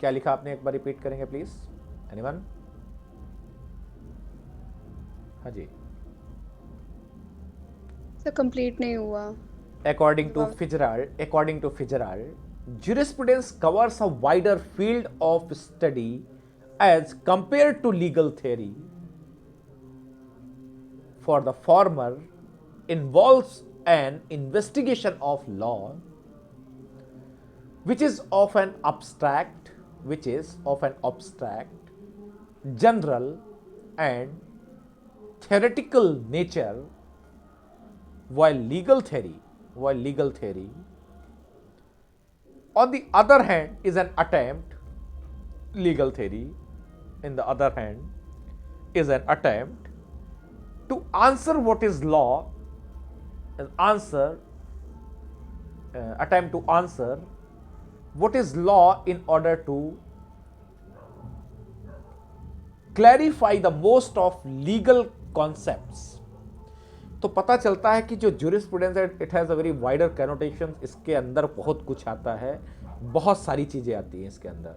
क्या लिखा आपने, एक बार रिपीट करेंगे प्लीज, एनीवन। हाँ जी, सर कंप्लीट नहीं हुआ। According to Fitzgerald, jurisprudence covers a wider field of study as compared to legal theory. For the former involves an investigation of law which is of an abstract, general and theoretical nature, while legal theory on the other hand is an attempt to answer what is law, attempt to answer what is law in order to clarify the most of legal concepts तो पता चलता है कि जो ज्यूरिस्प्रूडेंस है it has a very wider connotation, इसके अंदर बहुत कुछ आता है, बहुत सारी चीज़ें आती हैं इसके अंदर।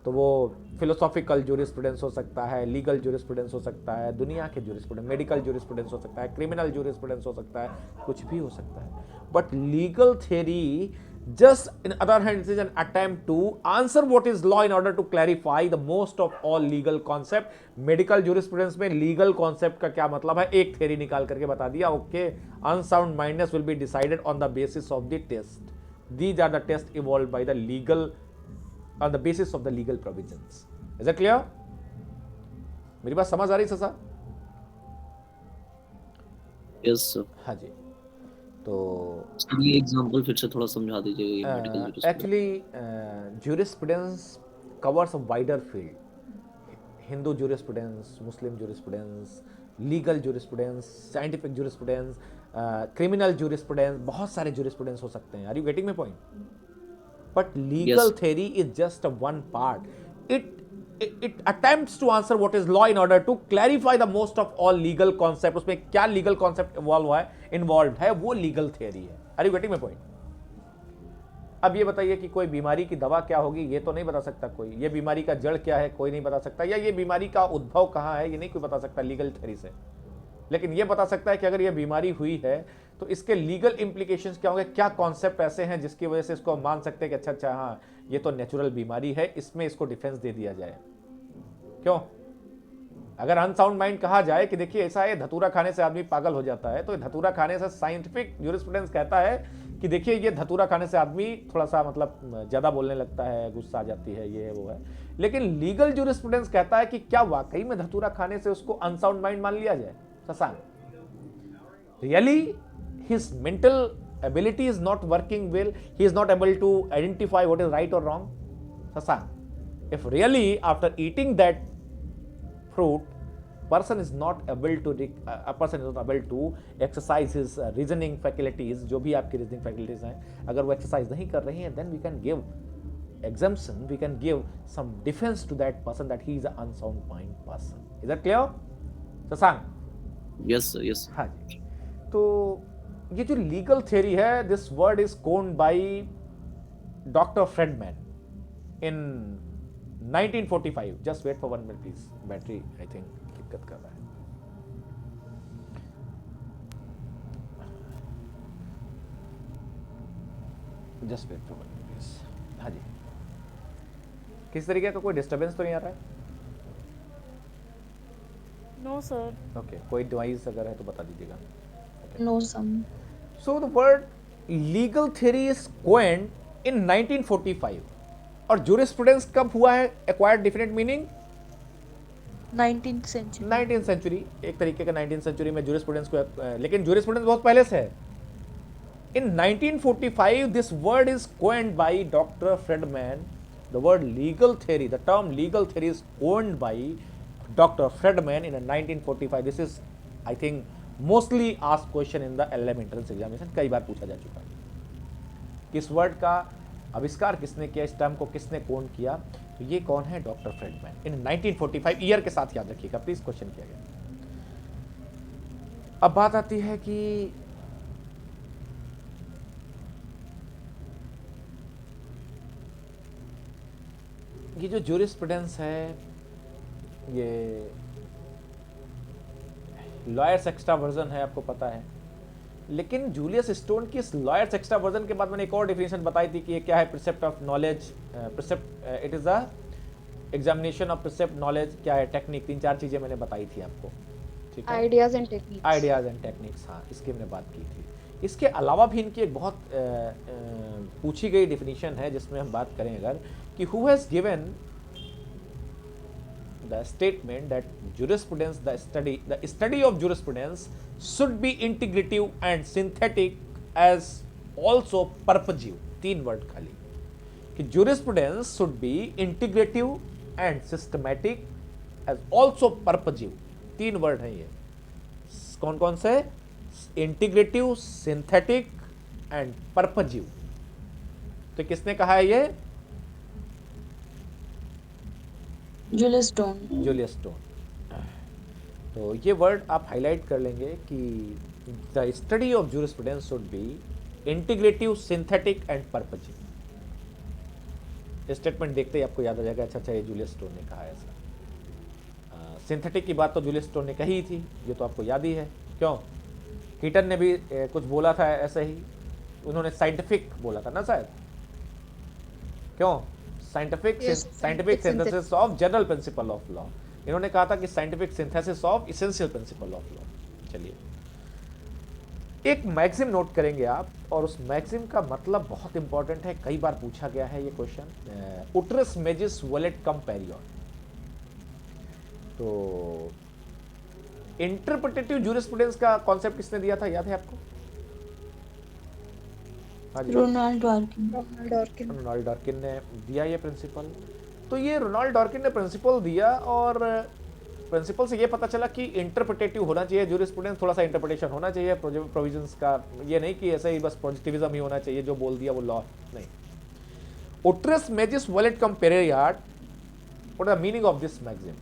तो वो फिलोसॉफिकल ज्यूरिस्प्रूडेंस हो सकता है, लीगल ज्यूरिस्प्रूडेंस हो सकता है, दुनिया के ज्यूरिस्प्रूडेंस, मेडिकल ज्यूरिस्प्रूडेंस हो सकता है, क्रिमिनल ज्यूरिस्प्रूडेंस हो सकता है, कुछ भी हो सकता है। But legal theory just in other hand it is an attempt to answer what is law in order to clarify the most of all legal concept. Medical jurisprudence में लीगल कॉन्सेप्ट का क्या मतलब है, एक थ्योरी निकाल करके बता दिया, okay, unsound mindness will be decided on the basis of the test, these are the test evolve by the legal on the basis of the legal provisions. Is it clear? मेरी बात समझ आ रही ससा? Yes sir. हाँ जी। तो ये एग्जांपल फिर से थोड़ा समझा दीजिएगा ये medical jurisprudence. Actually jurisprudence covers a wider field, Hindu jurisprudence, Muslim jurisprudence, legal jurisprudence, scientific jurisprudence, criminal jurisprudence, बहुत सारे ज्यूरिस्प्रूडेंस हो सकते हैं। Are you getting my point? But legal theory is just one part. It attempts to answer what is law in order to clarify the most of all legal concept. उसमें क्या लीगल कॉन्सेप्ट इन्वॉल्व है वो लीगल थ्योरी है। Are you getting my point? अब ये बताइए कि कोई बीमारी की दवा क्या होगी, ये तो नहीं बता सकता कोई। ये बीमारी का जड़ क्या है, कोई नहीं बता सकता। या ये बीमारी का उद्भव कहाँ है, ये नहीं कोई बता सकता लीगल थ्योरी से। लेकिन ये बता सकता है कि अगर ये बीमारी हुई है तो इसके लीगल इम्प्लीकेशंस क्या होंगे, क्या कॉन्सेप्ट ऐसे हैं जिसकी वजह से इसको मान सकते हैं कि अच्छा अच्छा हाँ ये तो नेचुरल बीमारी है, इसमें इसको डिफेंस दे दिया जाए। क्यों? अगर अनसाउंड माइंड कहा जाए कि देखिए ऐसा है धतूरा खाने से आदमी पागल हो जाता है, तो धतूरा खाने से साइंटिफिक ज्यूरिस्प्रूडेंस कहता है कि देखिए ये धतूरा खाने से आदमी थोड़ा सा मतलब ज्यादा बोलने लगता है, गुस्सा आ जाती है, ये वो है। लेकिन लीगल ज्यूरिस्प्रूडेंस कहता है कि क्या वाकई में धतूरा खाने से उसको अनसाउंड माइंड मान लिया जाए? Shashank, really his mental ability is not working well, he is not able to identify what is right or wrong? Shashank, if really after eating that fruit person is not able to a person is not able to exercise his reasoning faculties, जो भी आपकी reasoning faculties हैं, अगर वो exercise नहीं कर रही हैं, then we can give exemption, we can give some defense to that person that he is an unsound mind person. Is that clear? Shashank? Yes sir, yes. हाँ जी। तो ये जो लीगल थ्योरी है, this word is coined by doctor Friedmann in 1945। Just wait for 1 minute please, battery I think दिक्कत कर रहा है। Just wait for 1 minute please. हाँ जी, किस तरीके का कोई डिस्टर्बेंस तो नहीं आ रहा है? No, sir. ओके, कोई डिवाइस अगर है तो बता दीजिएगा। No, sir. So the word legal theory is coined in 1945 और jurisprudence कब हुआ है, acquired definite meaning 19th century. 19th century, एक तरीके का 19th century में jurisprudence को, लेकिन jurisprudence बहुत पहले से है। In 1945 this word is coined by Dr. Friedman. The word legal theory, the term legal theory is coined by Dr. Friedman in 1945. This is I think mostly asked question in the LM entrance examination, कई बार पूछा जा चुका है। किस वर्ड का आविष्कार किसने किया, इस टर्म को किसने कोन किया, तो ये कौन है? Doctor Friedmann in 1945। ईयर के साथ याद रखिएगा प्लीज, क्वेश्चन किया गया। अब बात आती है कि ये जो ज्यूरिस्प्रूडेंस है, ये लॉयर्स एक्स्ट्रा वर्जन है, आपको पता है। लेकिन जूलियस स्टोन की इस लॉयर्स एक्स्ट्रा वर्जन के बाद मैंने एक और डिफिनेशन बताई थी कि ये क्या है, precept of knowledge, precept it is a examination of precept knowledge, क्या है, टेक्निक, 3-4 चीजें मैंने बताई थी आपको, ठीक है। Ideas and techniques. Ideas and techniques, हाँ, इसकी हमने बात की थी। इसके अलावा भी इनकी एक बहुत पूछी गई डिफिनीशन है जिसमें हम बात करें अगर कि who has given the statement that jurisprudence, the study of jurisprudence should be integrative and synthetic as also purposive। 3 word खाली कि jurisprudence should be integrative and systematic as also purposive। 3 word हैं ये, कौन कौन से? Integrative, synthetic and purposive. तो किसने कहा है ये? Julius Stone. Julius Stone. तो ये वर्ड आप हाईलाइट कर लेंगे कि the study of jurisprudence should be integrative, synthetic and purposive. Statement देखते ही आपको याद आ जाएगा, अच्छा ये जूलियस स्टोन ने कहा ऐसा। सिंथेटिक की बात तो जूलियस स्टोन ने कही थी, ये तो आपको याद ही है। क्यों? हीटन ने भी कुछ बोला था ऐसे ही, उन्होंने साइंटिफिक बोला था ना शायद। क्यों? Scientific synthesis of general principle of law. इन्होंने कहा था कि scientific synthesis of essential principal of law. चलिए, एक मैक्सिम नोट करेंगे आप, और उस मैक्सिम का मतलब बहुत इंपॉर्टेंट है, कई बार पूछा गया है ये क्वेश्चन। उट्रस मेजिस वोलेट कम पेरियड। तो इंटरप्रिटेटिव जूरिस्प्रूडेंस का कॉन्सेप्ट किसने दिया था, याद है आपको? हाँ जी, रोनाल्ड डॉर्किन। रोनाल्ड डॉर्किन ने दिया ये प्रिंसिपल। तो ये रोनाल्ड डॉर्किन ने प्रिंसिपल दिया, और प्रिंसिपल से ये पता चला कि इंटरप्रिटेटिव होना चाहिए जूरिस्प्रूडेंस, थोड़ा सा इंटरप्रिटेशन होना चाहिए प्रोविजंस का, ये नहीं कि ऐसे ही बस पॉजिटिविज्म ही होना चाहिए, जो बोल दिया वो लॉ नहीं। उट्रस मेजिस वोलेट कम पेरियड, what is the meaning of this maxim?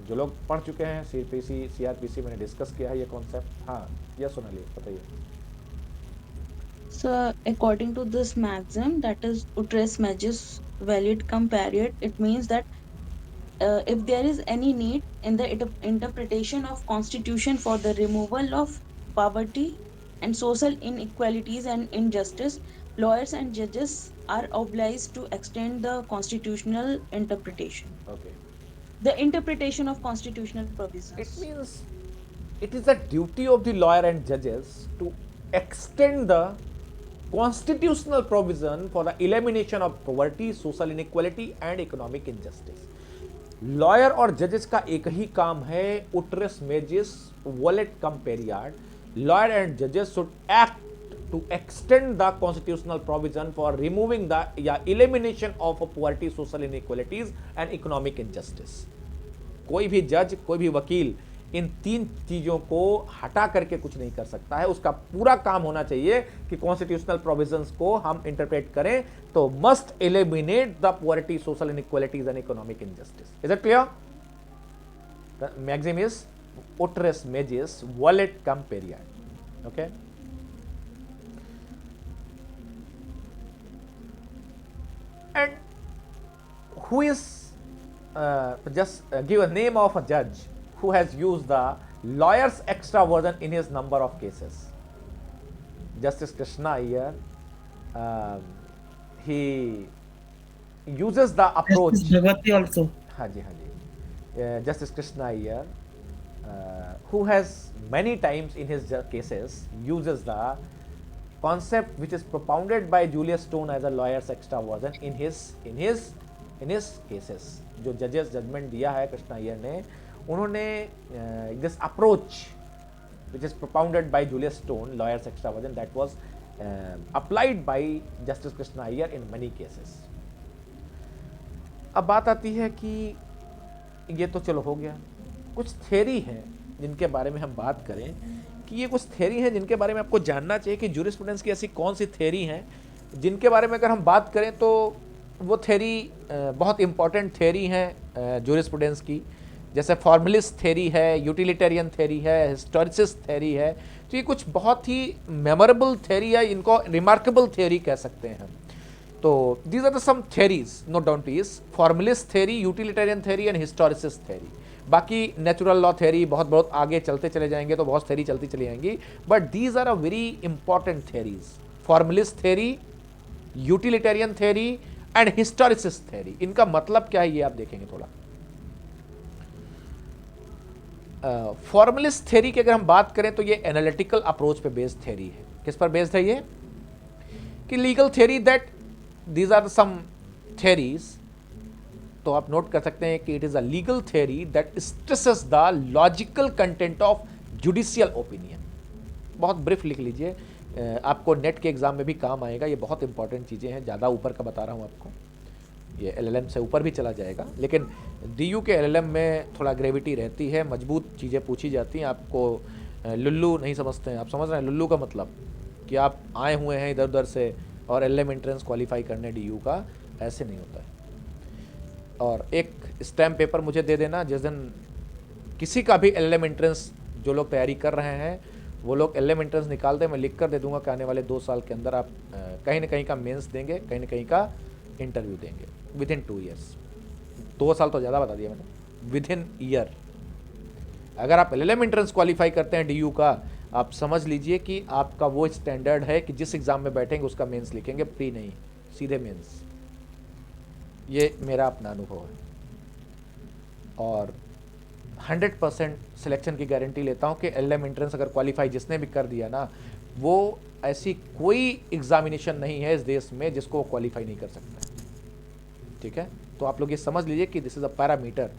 जो लोग पढ़ चुके हैं सीआरपीसी मैंने डिस्कस किया है ये कॉन्सेप्ट। हाँ, यह सुनाइए, बताइए। So, according to this maxim, that is utres magis valid cum period, it means that if there is any need in the interpretation of constitution for the removal of poverty and social inequalities and injustice, lawyers and judges are obliged to extend the constitutional interpretation. Okay. The interpretation of constitutional provisions. It means it is the duty of the lawyer and judges to extend the constitutional provision for the elimination of poverty, social inequality and economic injustice. Lawyer और जजेस का एक ही काम है, उट्रस मेजिस वोलेट कम पेरियड। लॉयर एंड जजेस should act to extend the constitutional provision for removing the या elimination of poverty, social inequalities and economic injustice. कोई भी जज, कोई भी वकील इन तीन चीजों को हटा करके कुछ नहीं कर सकता है। उसका पूरा काम होना चाहिए कि कॉन्स्टिट्यूशनल प्रोविजंस को हम इंटरप्रेट करें तो must eliminate the poverty, social inequalities and economic injustice. Is it clear? The maxim is उट्रस मेजिस वोलेट कम पेरियड। Okay, and who is just give a name of a judge who has used the lawyer's extra version in his number of cases. Justice Krishna Iyer, he uses the approach. Bhagwati also. हाँ जी, हाँ जी, Justice Krishna Iyer, who has many times in his cases uses the concept which is propounded by Julius Stone as a lawyer's extra version in his cases. जो जजेस जजमेंट दिया है कृष्णा अय्यर ने, उन्होंने this approach which is propounded bye Julius stone, lawyers extra version, that was applied by justice Krishna Iyer in many cases. अब बात आती है कि ये तो चलो हो गया, कुछ थ्योरी हैं जिनके बारे में हम बात करें कि ये कुछ थ्योरी हैं जिनके बारे में आपको जानना चाहिए कि जूरिस्प्रूडेंस की ऐसी कौन सी थ्योरी हैं जिनके बारे में अगर हम बात करें तो वो थ्योरी बहुत इंपॉर्टेंट थ्योरी हैं जूरिस्प्रूडेंस की। जैसे फॉर्मलिस्ट थ्योरी है, यूटिलिटेरियन थ्योरी है, हिस्टोरिसिस्ट थ्योरी है। तो ये कुछ बहुत ही मेमोरेबल थ्योरी है, इनको रिमार्केबल थ्योरी कह सकते हैं हम। तो these are the some theories, note down please. Formalist theory, utilitarian theory and historicist theory. बाकी नेचुरल लॉ थ्योरी बहुत आगे चलते चले जाएंगे तो बहुत थ्योरी चलती चली जाएंगी, but these are a very important theories. Formalist theory, utilitarian theory and historicist theory. इनका मतलब क्या है ये आप देखेंगे थोड़ा। फॉर्मलिस्ट थ्योरी की अगर हम बात करें तो ये एनालिटिकल अप्रोच पे बेस्ड थ्योरी है। किस पर बेस्ड है ये? कि legal theory that these are some theories. तो आप नोट कर सकते हैं कि it is a legal theory that stresses the logical content of judicial opinion. बहुत ब्रीफ लिख लीजिए, आपको नेट के एग्जाम में भी काम आएगा। ये बहुत इंपॉर्टेंट चीज़ें हैं, ज़्यादा ऊपर का बता रहा हूँ आपको, ये एलएलएम से ऊपर भी चला जाएगा, लेकिन डीयू के एलएलएम में थोड़ा ग्रेविटी रहती है, मजबूत चीज़ें पूछी जाती हैं। आपको लुल्लू नहीं समझते हैं, आप समझ रहे हैं लुल्लू का मतलब कि आप आए हुए हैं इधर उधर से और एलएलएम एंट्रेंस क्वालिफाई करने डीयू का, ऐसे नहीं होता है। और एक स्टैम्प पेपर मुझे दे देना जिस दिन किसी का भी एलएलएम एंट्रेंस जो लोग तैयारी कर रहे हैं वो लोग एलएम एंट्रेंस निकालते हैं, मैं लिख कर दे दूंगा कि आने वाले 2 साल के अंदर आप कहीं ना कहीं का मेंस देंगे, कहीं ना कहीं का इंटरव्यू देंगे विद इन 2 ईयर्स। 2 साल तो ज़्यादा बता दिया मैंने, विद इन ईयर। अगर आप एलएम एंट्रेंस क्वालिफाई करते हैं डीयू का, आप समझ लीजिए कि आपका वो स्टैंडर्ड है कि जिस एग्ज़ाम में बैठेंगे उसका मेंस लिखेंगे, प्री नहीं, सीधे मेंस। ये मेरा अपना अनुभव है और 100% सिलेक्शन की गारंटी लेता हूँ कि एलएम एंट्रेंस अगर क्वालिफाई जिसने भी कर दिया ना, वो ऐसी कोई एग्जामिनेशन नहीं है इस देश में जिसको वो क्वालिफाई नहीं कर सकता। ठीक है, तो आप लोग ये समझ लीजिए कि दिस इज़ अ पैरामीटर,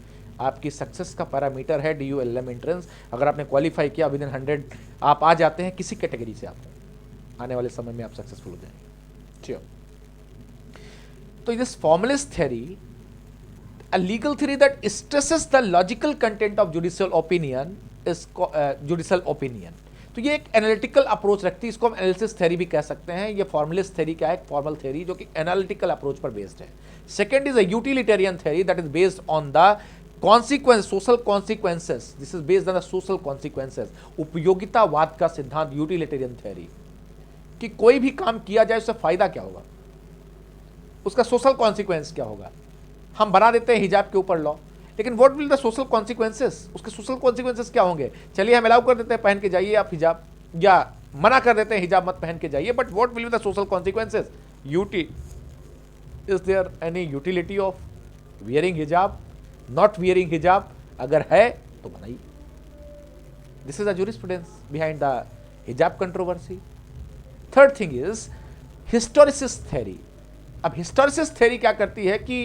आपकी सक्सेस का पैरामीटर है डीयू एलएम एंट्रेंस। अगर आपने क्वालिफाई किया विद इन 100 आप आ जाते हैं किसी कैटेगरी से, आप आने वाले समय में आप सक्सेसफुल हो जाएंगे। ठीक, तो this formalist theory, a legal theory that stresses the logical content of judicial opinion is judicial opinion। तो ये एक एनालिटिकल अप्रोच रखती है, इसको हम एनालिसिस थ्योरी भी कह सकते हैं। ये फॉर्मलिस्ट थ्योरी क्या है? एक फॉर्मल थ्योरी जो कि एनालिटिकल अप्रोच पर बेस्ड है। Second is a utilitarian theory that is based on the consequence, social consequences. This is based on the social consequences, उपयोगितावाद का सिद्धांत, यूटिलिटेरियन थ्योरी, कि कोई भी काम किया जाए उससे फायदा क्या होगा, उसका सोशल कॉन्सिक्वेंस क्या होगा। हम बना देते हैं हिजाब के ऊपर लॉ, लेकिन what will the social consequences, उसके सोशल कॉन्सिक्वेंसेस क्या होंगे। चलिए हम अलाउ कर देते हैं पहन के जाइए आप हिजाब, या मना कर देते हैं हिजाब मत पहन के जाइए, but what will be the social consequences. Is there any utility of wearing hijab, not wearing hijab? अगर है तो बनाइए। This is the jurisprudence behind the hijab controversy. Third thing is historicist theory. अब हिस्टोरिसिस थ्योरी क्या करती है कि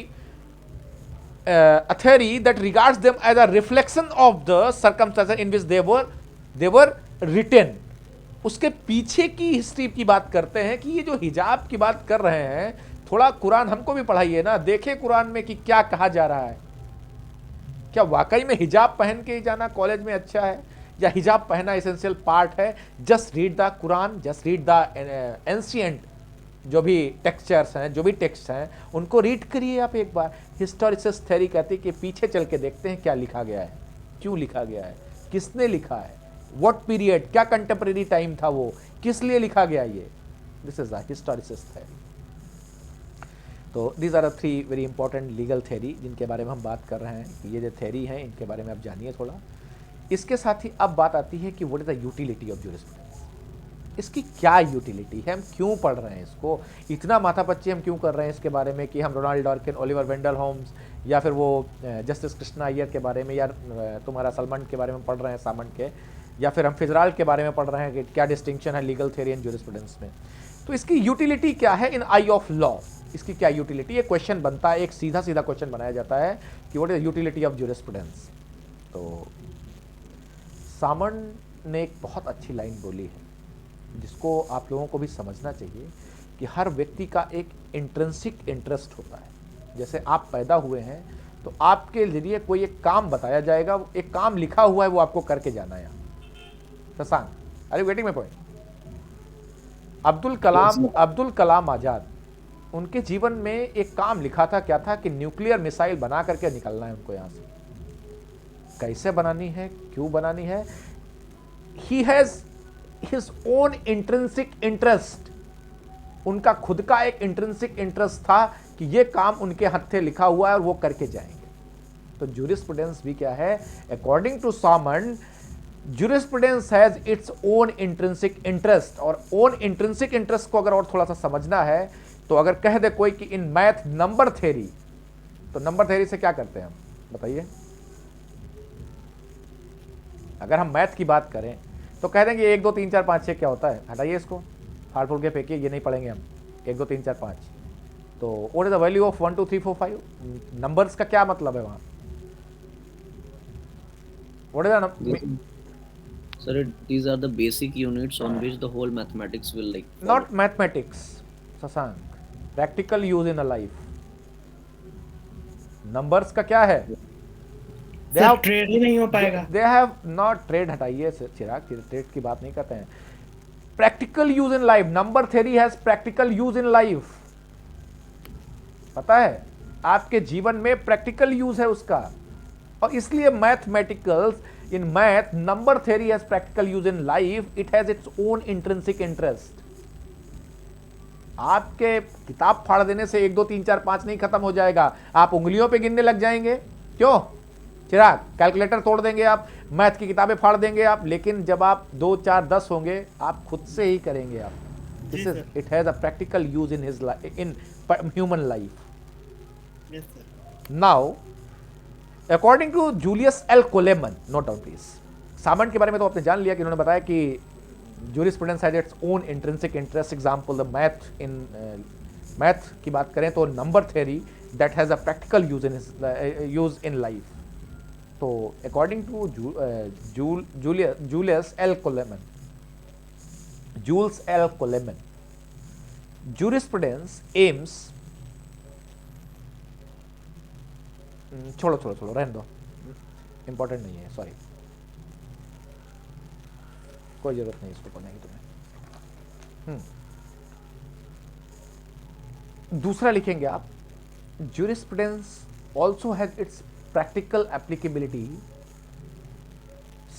a theory that regards them as a reflection of the circumstances in which they were written। उसके पीछे की हिस्ट्री की बात करते हैं कि ये जो हिजाब की बात कर रहे हैं, थोड़ा कुरान हमको भी पढ़ाइए ना, देखें कुरान में कि क्या कहा जा रहा है। क्या वाकई में हिजाब पहन के ही जाना कॉलेज में अच्छा है, या हिजाब पहनना एसेंशियल पार्ट है? Just read the Quran, just read the ancient जो भी टेक्सचर्स हैं, जो भी टेक्स्ट हैं, उनको रीड करिए आप एक बार। हिस्टोरिसिस थ्योरी कहती है कि पीछे चल के देखते हैं क्या लिखा गया है, क्यों लिखा गया है, किसने लिखा है, व्हाट पीरियड, क्या कंटेम्परेरी टाइम था वो, किस लिए लिखा गया ये। This is the historicist theory. तो these are 3 very important legal theory जिनके बारे में हम बात कर रहे हैं कि ये जो थ्योरी है इनके बारे में आप जानिए थोड़ा। इसके साथ ही अब बात आती है कि what is the utility of jurisprudence. इसकी क्या यूटिलिटी है, हम क्यों पढ़ रहे हैं इसको, इतना माथापच्ची हम क्यों कर रहे हैं इसके बारे में कि हम रोनाल्ड डॉर्किन, ओलिवर वेंडल होम्स, या फिर वो जस्टिस कृष्णा अय्यर के बारे में, या तुम्हारा सलमान के बारे में पढ़ रहे हैं, सामंत के, या फिर हम फिजराल्ड के बारे में पढ़ रहे हैं कि क्या डिस्टिंक्शन है लीगल थ्योरी एंड जूरिस्प्रूडेंस में। तो इसकी यूटिलिटी क्या है इन आई ऑफ लॉ, इसकी क्या यूटिलिटी? ये क्वेश्चन बनता है, एक सीधा सीधा क्वेश्चन बनाया जाता है कि what is utility of jurisprudence. तो सामंत ने एक बहुत अच्छी लाइन बोली है जिसको आप लोगों को भी समझना चाहिए कि हर व्यक्ति का एक इंट्रिंसिक इंटरेस्ट होता है। जैसे आप पैदा हुए हैं तो आपके जरिए कोई एक काम बताया जाएगा, एक काम लिखा हुआ है, वो आपको करके जाना है। Shashank, are you getting my point? Abdul Kalam Azad, उनके जीवन में एक काम लिखा था, क्या था कि न्यूक्लियर मिसाइल बना करके निकलना है उनको यहाँ से। कैसे बनानी है, क्यों बनानी है, he has his own intrinsic interest, उनका खुद का एक इंट्रिंसिक इंटरेस्ट था कि ये काम उनके हत्थे लिखा हुआ है और वो करके जाएंगे। तो जूरिस्प्रूडेंस भी क्या है? According to Salmond, jurisprudence has its own intrinsic interest. और ओन इंट्रिंसिक इंटरेस्ट को अगर और थोड़ा सा समझना है तो अगर कह दे कोई कि इन मैथ नंबर थ्योरी, तो नंबर थ्योरी से क्या करते हैं हम, बताइए? अगर हम मैथ की बात करें तो कह देंगे 1 2 3 4 5 6 क्या होता है, हटाइए इसको, फाड़ फूड़ के फेंकिए, ये नहीं पढ़ेंगे हम। 1 2 3 4 5, तो what is the value of 1 2 3 4 5? Numbers का क्या मतलब है वहां? What is the Sir, these are the basic units on which the whole mathematics will like follow. Not mathematics Shashank, practical use in a life. Numbers का क्या है? सर ट्रेड ही नहीं हो पाएगा। दे हैव नॉट ट्रेड, हटाइए चिराग, ट्रेड की बात नहीं करते हैं। Practical use in life, number theory has practical use in life. पता है आपके जीवन में प्रैक्टिकल यूज है उसका, और इसलिए mathematicals In math, number theory has practical use in life. It has its own intrinsic interest. आपके किताब फाड़ देने से 1 2 3 4 5 नहीं खत्म हो जाएगा, आप उंगलियों पे गिनने लग जाएंगे। क्यों चिराग? कैलकुलेटर तोड़ देंगे आप, मैथ की किताबें फाड़ देंगे आप, लेकिन जब आप 2 4 10 होंगे आप खुद से ही करेंगे आप। This is it has a practical use in his in human life. Yes sir. Now according to Julius L Coleman, note down please. Salmond के बारे में तो आपने जान लिया कि उन्होंने बताया कि jurisprudence has its own intrinsic interest. Example, the math की बात करें तो number theory that has a practical use in life. तो according to Jules L. Coleman, jurisprudence aims छोड़ो रहने दो, इंपॉर्टेंट नहीं है, सॉरी, कोई जरूरत नहीं इसको पढ़ने की तुम्हें। दूसरा लिखेंगे आप, jurisprudence also has its practical applicability,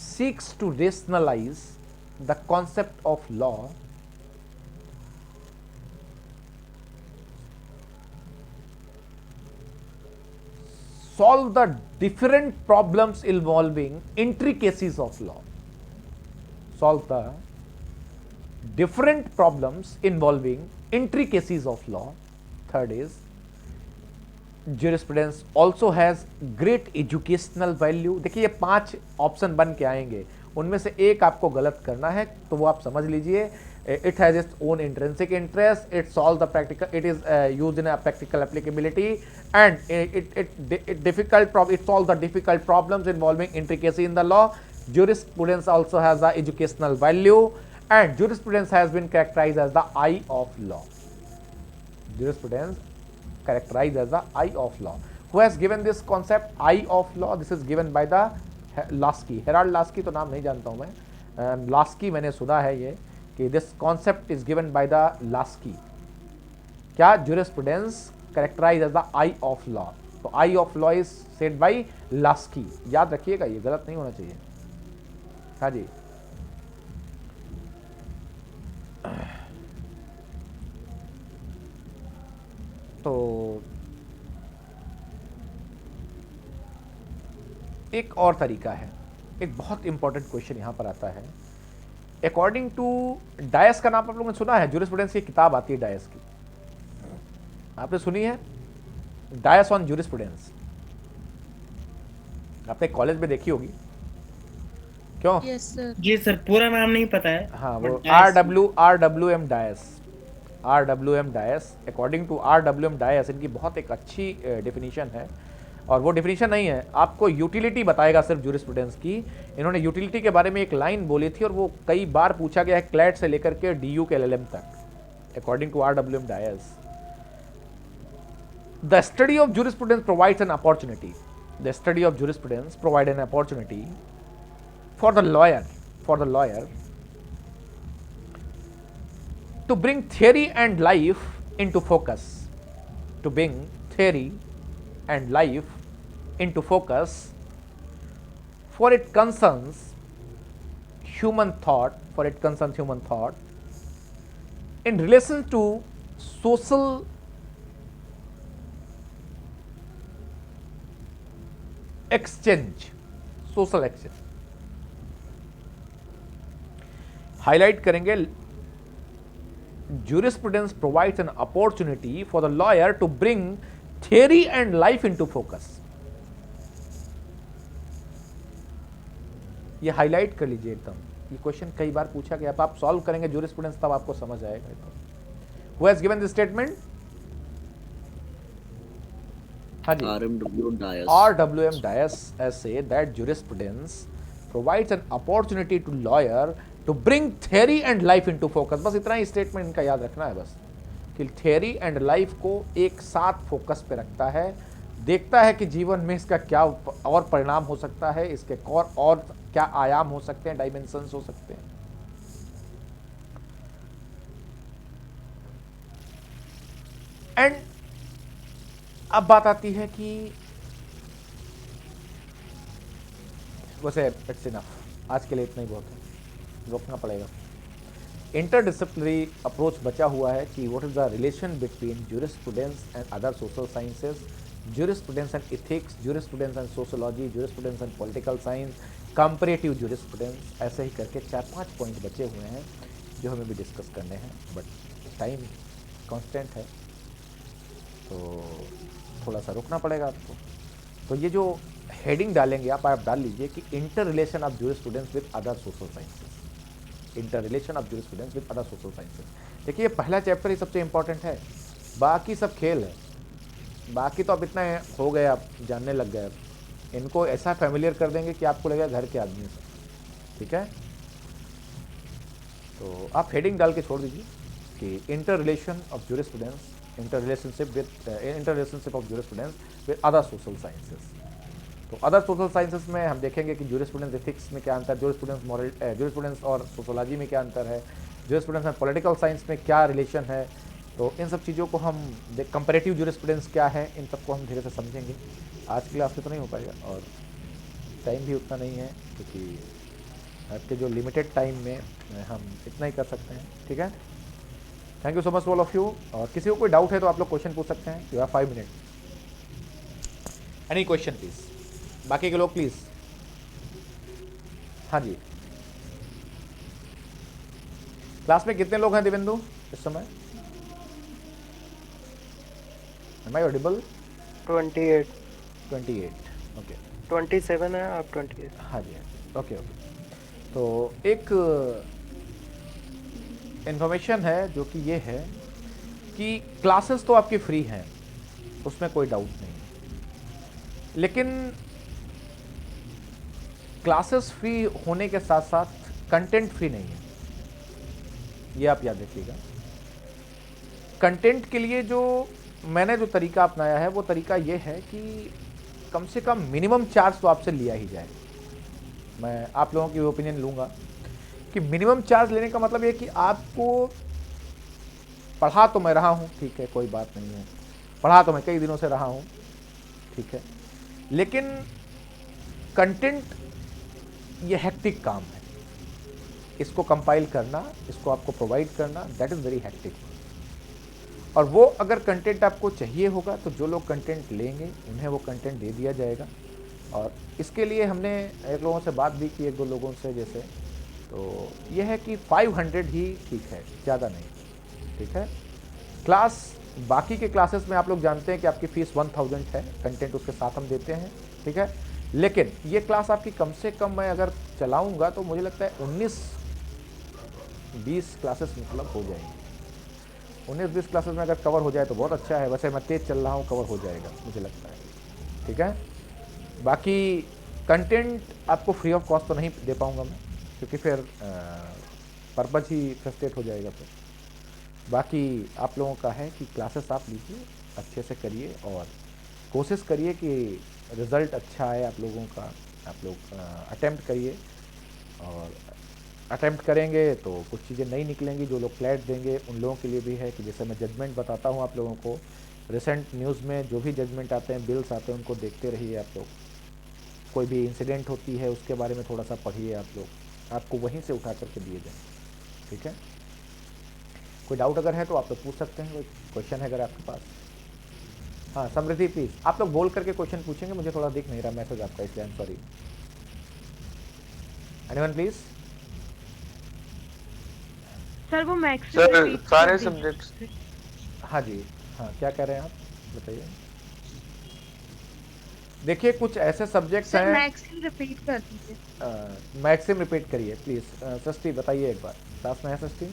seeks to rationalize the concept of law, solve the different problems involving intricacies of law. Solve the different problems involving intricacies of law. Third is, jurisprudence also has great educational value. देखिए ये 5 ऑप्शन बन के आएंगे, उनमें से एक आपको गलत करना है, तो वो आप समझ लीजिए। It has its own intrinsic interest. It solves the practical. It is used in a practical applicability, and it solves the difficult problems involving intricacy in the law. Jurisprudence also has the educational value, and jurisprudence has been characterized as the eye of law. Jurisprudence characterized as the eye of law. Who has given this concept, eye of law? This is given by the Lasky. Herald Lasky तो नाम नहीं जानता हूँ मैं, Lasky मैंने सुना है ये कि this concept is given by the Lasky. क्या? Jurisprudence characterized as the eye of law. तो eye of law is said by Lasky. याद रखिएगा, ये गलत नहीं होना चाहिए। हाँ जी, तो एक और तरीका है, एक बहुत इंपॉर्टेंट क्वेश्चन यहां पर आता है। अकॉर्डिंग टू डायस का नाम आप लोगों ने सुना है? जूरिस्प्रूडेंस की किताब आती है डायस की, आपने सुनी है? डायस ऑन जूरिस्प्रूडेंस आपने कॉलेज में देखी होगी, क्यों? Yes sir. जी सर, पूरा नाम नहीं पता है। हाँ, वो but Dias- RWM Dias. According to RWM Dias इनकी बहुत एक अच्छी डेफिनेशन है, और वो डेफिनेशन नहीं है, आपको यूटिलिटी बताएगा सिर्फ जूरिस्प्रूडेंस की। इन्होंने यूटिलिटी के बारे में एक लाइन बोली थी, और वो कई बार पूछा गया है, क्लैट से लेकर के DU के LLM तक। According to RWM Dias, the study of jurisprudence provides an opportunity, the study of jurisprudence provide an opportunity for the lawyer to bring theory and life into focus, to bring theory and life into focus, for it concerns human thought, in relation to social exchange, highlight करेंगे, jurisprudence provides an opportunity for the lawyer to bring theory and life into focus. ये हाईलाइट कर लीजिए एकदम, ये क्वेश्चन कई बार पूछा गया, आप सॉल्व करेंगे jurisprudence तब आपको समझ आएगा। Who has given this statement? हाँ जी, RWM Dias has said that jurisprudence provides an opportunity to lawyer to bring theory and life into focus. बस इतना ही स्टेटमेंट इनका याद रखना है बस, कि theory and life को एक साथ फोकस पे रखता है, देखता है कि जीवन में इसका क्या और परिणाम हो सकता है, इसके और क्या आयाम हो सकते हैं, डायमेंशंस हो सकते हैं। एंड अब बात आती है कि वैसे इट्स इनफ, आज के लिए इतना ही बहुत है, रोकना पड़ेगा। इंटरडिसिप्लिनरी अप्रोच बचा हुआ है कि what is the relation between jurisprudence and other social sciences, jurisprudence and ethics, jurisprudence and sociology, jurisprudence and political science, comparative jurisprudence, ऐसे ही करके 4-5 पॉइंट बचे हुए हैं जो हमें भी डिस्कस करने हैं, बट टाइम कांस्टेंट है तो थोड़ा सा रुकना पड़ेगा आपको। तो ये जो हेडिंग डालेंगे आप डाल लीजिए कि inter relation of jurisprudence with other social sciences, inter relation of jurisprudence with other social sciences. देखिए ये पहला चैप्टर ही सबसे इंपॉर्टेंट है, बाकी सब खेल है, बाकी तो अब इतना हो गए, आप जानने लग गए, इनको ऐसा फैमिलियर कर देंगे कि आपको लगेगा घर के आदमी से, ठीक है। तो आप हेडिंग डाल के छोड़ दीजिए कि inter relation of jurisprudence, inter relationship of jurisprudence with other social sciences. तो अदर सोशल साइंसेस में हम देखेंगे कि ज्यूरिस्प्रूडेंस एथिक्स में क्या अंतर, ज्यूरिस्प्रूडेंस और सोशोलॉजी में क्या अंतर है, ज्यूरिस्प्रूडेंस एंड पॉलिटिकल साइंस में क्या रिलेशन है। तो इन सब चीज़ों को हम कंपैरेटिव ज्यूरिस्प्रूडेंस क्या है, इन सबको हम धीरे से समझेंगे। आज की क्लास में तो नहीं हो पाएगा और टाइम भी उतना नहीं है, क्योंकि आपके जो लिमिटेड टाइम में हम इतना ही कर सकते हैं, ठीक है। Thank you so much all of you. और किसी को कोई डाउट है तो आप लोग क्वेश्चन पूछ सकते हैं, you have 5 minute, any question please. बाकी के लोग प्लीज, हाँ जी। क्लास में कितने लोग हैं दिवेंदु इस समय? Am I audible? 28 ओके 27 है, आप 28। हाँ जी, ओके ओके। तो एक इन्फॉर्मेशन है जो कि ये है कि क्लासेस तो आपकी फ्री हैं, उसमें कोई डाउट नहीं, लेकिन क्लासेस फ्री होने के साथ साथ कंटेंट फ्री नहीं है, ये आप याद रखिएगा। कंटेंट के लिए जो मैंने जो तरीका अपनाया है वो तरीका ये है कि कम से कम मिनिमम चार्ज तो आपसे लिया ही जाए। मैं आप लोगों की ओपिनियन लूँगा कि मिनिमम चार्ज लेने का मतलब ये कि आपको पढ़ा तो मैं रहा हूँ, ठीक है, कोई बात नहीं है, पढ़ा तो मैं कई दिनों से रहा हूँ, ठीक है, लेकिन कंटेंट ये हेक्टिक काम है, इसको कंपाइल करना, इसको आपको प्रोवाइड करना, दैट इज़ वेरी हेक्टिक। और वो अगर कंटेंट आपको चाहिए होगा तो जो लोग कंटेंट लेंगे उन्हें वो कंटेंट दे दिया जाएगा। और इसके लिए हमने एक लोगों से बात भी की, 1-2 लोगों से जैसे, तो ये है कि 500 ही ठीक है, ज़्यादा नहीं, ठीक है। क्लास बाकी के क्लासेस में आप लोग जानते हैं कि आपकी फ़ीस 1000 है, कंटेंट उसके साथ हम देते हैं, ठीक है। लेकिन ये क्लास आपकी कम से कम मैं अगर चलाऊँगा तो मुझे लगता है 19-20 क्लासेस मतलब हो जाएंगी। 19-20 क्लासेस में अगर कवर हो जाए तो बहुत अच्छा है, वैसे मैं तेज़ चल रहा हूँ, कवर हो जाएगा मुझे लगता है, ठीक है। बाकी कंटेंट आपको फ्री ऑफ कॉस्ट तो नहीं दे पाऊँगा मैं, क्योंकि फिर पर्पज़ ही फ्रस्ट्रेट हो जाएगा फिर। बाकी आप लोगों का है कि क्लासेस आप लीजिए, अच्छे से करिए और कोशिश करिए कि रिज़ल्ट अच्छा आए आप लोगों का। आप लोग अटेम्प्ट करिए, और अटेम्प्ट करेंगे तो कुछ चीज़ें नहीं निकलेंगी। जो लोग फ्लैट देंगे उन लोगों के लिए भी है कि जैसे मैं जजमेंट बताता हूँ आप लोगों को, रिसेंट न्यूज़ में जो भी जजमेंट आते हैं, बिल्स आते हैं, उनको देखते रहिए आप लोग। कोई भी इंसिडेंट होती है उसके बारे में थोड़ा सा पढ़िए आप लोग, आपको वहीं से उठा करके दिए जाए, ठीक है। कोई डाउट अगर है तो आप लोग पूछ सकते हैं, कोई क्वेश्चन है अगर आपके पास। हाँ समृद्धि प्लीज़, आप लोग बोल करके क्वेश्चन पूछेंगे, मुझे थोड़ा दिख नहीं रहा मैसेज आपका, इसलिए I am sorry. Anyone please. Sir वो मैक्स सर सारे सब्जेक्ट्स हाँ जी, हाँ क्या कह रहे हैं आप, बताइए। देखिए कुछ ऐसे सब्जेक्ट्स हैं, मैक्सिम रिपीट कर दीजिए। मैक्सिम रिपीट करिए प्लीज़। सस्ती बताइए एक बार, क्लास में है सस्ती?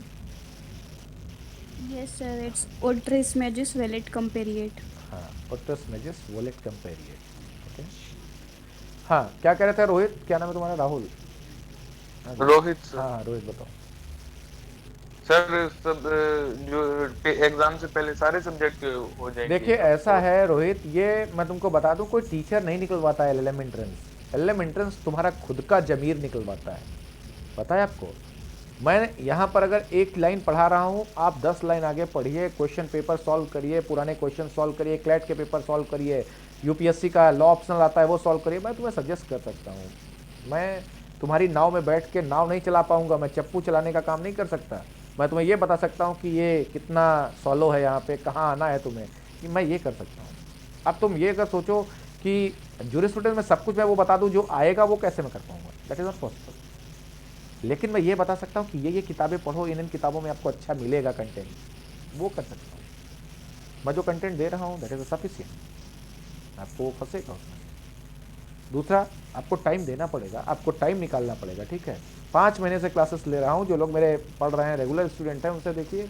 Yes, sir. It's Ultras Magis Wallet Compariate. हाँ, Ultras Magis Wallet Compariate, okay. हाँ क्या कह रहे थे रोहित, क्या नाम है तुम्हारा? राहुल? हाँ जी। रोहित सर। हाँ रोहित बताओ। सर सब जो एग्जाम से पहले सारे सब्जेक्ट हो जाएंगे। देखिए ऐसा है रोहित, ये मैं तुमको बता दूं, कोई टीचर नहीं निकलवाता है एलएलएम एंट्रेंस। एलएलएम एंट्रेंस तुम्हारा खुद का जमीर निकलवाता है, पता है आपको। मैं यहाँ पर अगर एक लाइन पढ़ा रहा हूँ, आप 10 लाइन आगे पढ़िए, क्वेश्चन पेपर सॉल्व करिए, पुराने क्वेश्चन सॉल्व करिए, क्लैट के पेपर सॉल्व करिए, यूपीएससी का लॉ ऑप्शनल आता है वो सॉल्व करिए, मैं तुम्हें सजेस्ट कर सकता हूँ। मैं तुम्हारी नाव में बैठ के नाव नहीं चला पाऊंगा, मैं चप्पू चलाने का काम नहीं कर सकता। मैं तुम्हें ये बता सकता हूँ कि ये कितना सॉलो है, यहाँ पे कहाँ आना है तुम्हें, कि मैं ये कर सकता हूँ। अब तुम ये अगर सोचो कि जूरिस्प्रूडेंस में सब कुछ मैं वो बता दूँ जो आएगा, वो कैसे मैं कर पाऊंगा, दैट इज़ नॉट पॉसिबल। लेकिन मैं ये बता सकता हूँ कि ये किताबें पढ़ो, इन किताबों में आपको अच्छा मिलेगा कंटेंट, वो कर सकता हूँ। मैं जो कंटेंट दे रहा हूँ दैट इज़ सफिशिएंट, आपको फंसेगा उसमें। दूसरा, आपको टाइम देना पड़ेगा, आपको टाइम निकालना पड़ेगा, ठीक है। 5 महीने से क्लासेस ले रहा हूँ, जो लोग मेरे पढ़ रहे हैं रेगुलर स्टूडेंट हैं, उनसे देखिए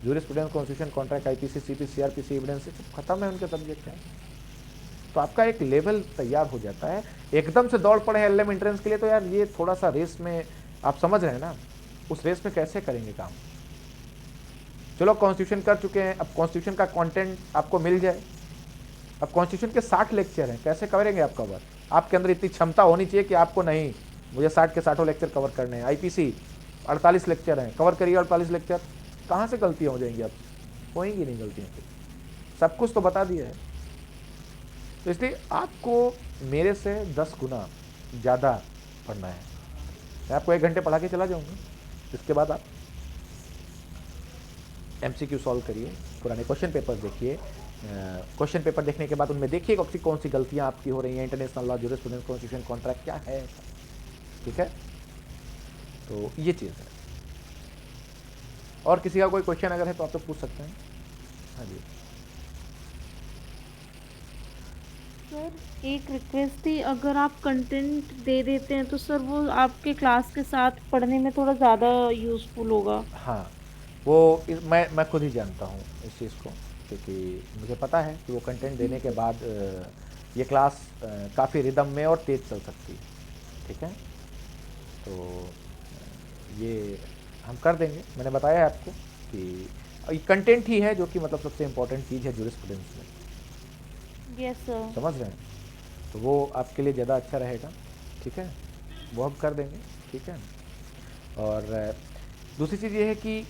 jurisprudence, constitution, contract, IPC, CPC, CrPC, evidence, सब खत्म है उनके सब्जेक्ट हैं। तो आपका एक लेवल तैयार हो जाता है। एकदम से दौड़ पड़े एलएम एंट्रेंस के लिए, तो यार ये थोड़ा सा रेस में, आप समझ रहे हैं ना, उस रेस में कैसे करेंगे काम। चलो कॉन्स्टिट्यूशन कर चुके हैं, अब कॉन्स्टिट्यूशन का कंटेंट आपको मिल जाए। अब कॉन्स्टिट्यूशन के 60 लेक्चर हैं, कैसे करेंगे आप कवर? आपके अंदर इतनी क्षमता होनी चाहिए कि आपको नहीं, मुझे 60 के 60 लेक्चर कवर करने हैं। आईपीसी 48 लेक्चर हैं, कवर करिए 48 लेक्चर। कहाँ से गलतियाँ हो जाएंगी? अब होएंगी नहीं गलतियाँ, सब कुछ तो बता दिया है। तो इसलिए आपको मेरे से 10 गुना ज़्यादा पढ़ना है। मैं आपको 1 घंटे पढ़ा के चला जाऊँगा, इसके बाद आप MCQ सॉल्व करिए, पुराने क्वेश्चन पेपर देखिए। क्वेश्चन पेपर देखने के बाद उनमें देखिए कौन सी गलतियाँ आपकी हो रही हैं, international law, jurisprudence, constitution, contract क्या है, ठीक है। तो ये चीज़ है। और किसी का कोई क्वेश्चन अगर है तो आप तो पूछ सकते हैं। हाँ जी सर एक रिक्वेस्ट थी, अगर आप कंटेंट दे देते हैं तो सर वो आपके क्लास के साथ पढ़ने में थोड़ा ज़्यादा यूज़फुल होगा। हाँ, वो मैं खुद ही जानता हूँ इस चीज़ को, क्योंकि मुझे पता है कि वो कंटेंट देने के बाद ये क्लास काफ़ी रिदम में और तेज़ चल सकती है, ठीक है। तो ये हम कर देंगे। मैंने बताया है आपको कि कंटेंट ही है जो कि मतलब सबसे इम्पोर्टेंट चीज़ है जूरिस्प्रूडेंस में, यस सर। समझ रहे हैं? तो वो आपके लिए ज़्यादा अच्छा रहेगा, ठीक है, वो हम कर देंगे, ठीक है। और दूसरी चीज़ ये है कि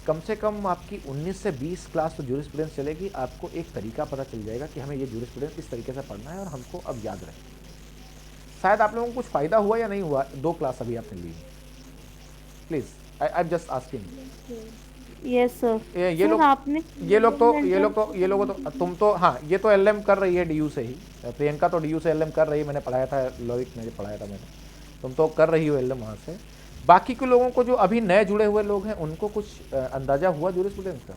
कम से कम आपकी 19 से 20 क्लास तो जूरिस्प्रूडेंस चलेगी। आपको एक तरीका पता चल जाएगा कि हमें ये जूरिस्प्रूडेंस इस तरीके से पढ़ना है और हमको अब याद रहे। शायद आप लोगों को कुछ फ़ायदा हुआ या नहीं हुआ, 2 क्लास अभी आपने ली, please I am just asking. Yes sir. ये लोग तो तुम तो, हाँ, ये तो LM कर रही है DU से ही, प्रियंका तो DU से LM कर रही है, मैंने पढ़ाया था, लॉरिक में पढ़ाया था मैंने, तुम तो कर रही हो LM वहाँ से। बाकी के लोगों को जो अभी नए जुड़े हुए लोग हैं, उनको कुछ अंदाजा हुआ जूरिस्प्रूडेंस का?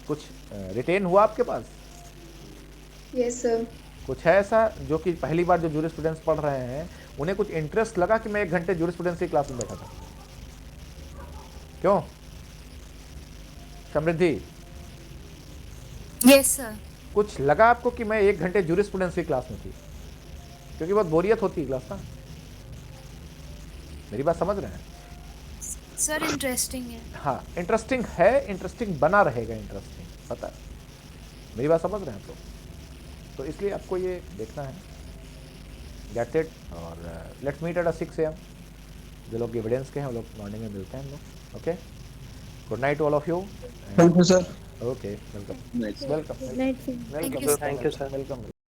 कुछ रिटेन हुआ आपके पास? Yes sir. कुछ है ऐसा जो कि पहली बार जो जूरिस्प्रूडेंस पढ़ रहे हैं, उन्हें कुछ इंटरेस्ट लगा कि मैं 1 घंटे जूरिस्प्रूडेंस की क्लास में बैठा था? क्यों समृद्धि? Yes sir. कुछ लगा आपको कि मैं 1 घंटे जूरिस्प्रूडेंस की क्लास में थी? क्योंकि बहुत बोरियत होती है क्लास ना। मेरी बात समझ रहे हैं? सर इंटरेस्टिंग है। हाँ, इंटरेस्टिंग है, इंटरेस्टिंग बना रहेगा, इंटरेस्टिंग, पता है? मेरी बात समझ रहे हैं आप लोग? तो इसलिए आपको ये देखना है, गेट इट। और लेट्स मीट एट 6 AM। जो लोग एविडेंस के हैं वो लोग मॉर्निंग में मिलते हैं हम लोग, okay. Good night all of you. Thank you sir. Okay, welcome Nice. Welcome Good night, sir. Welcome Thank you, sir. Welcome.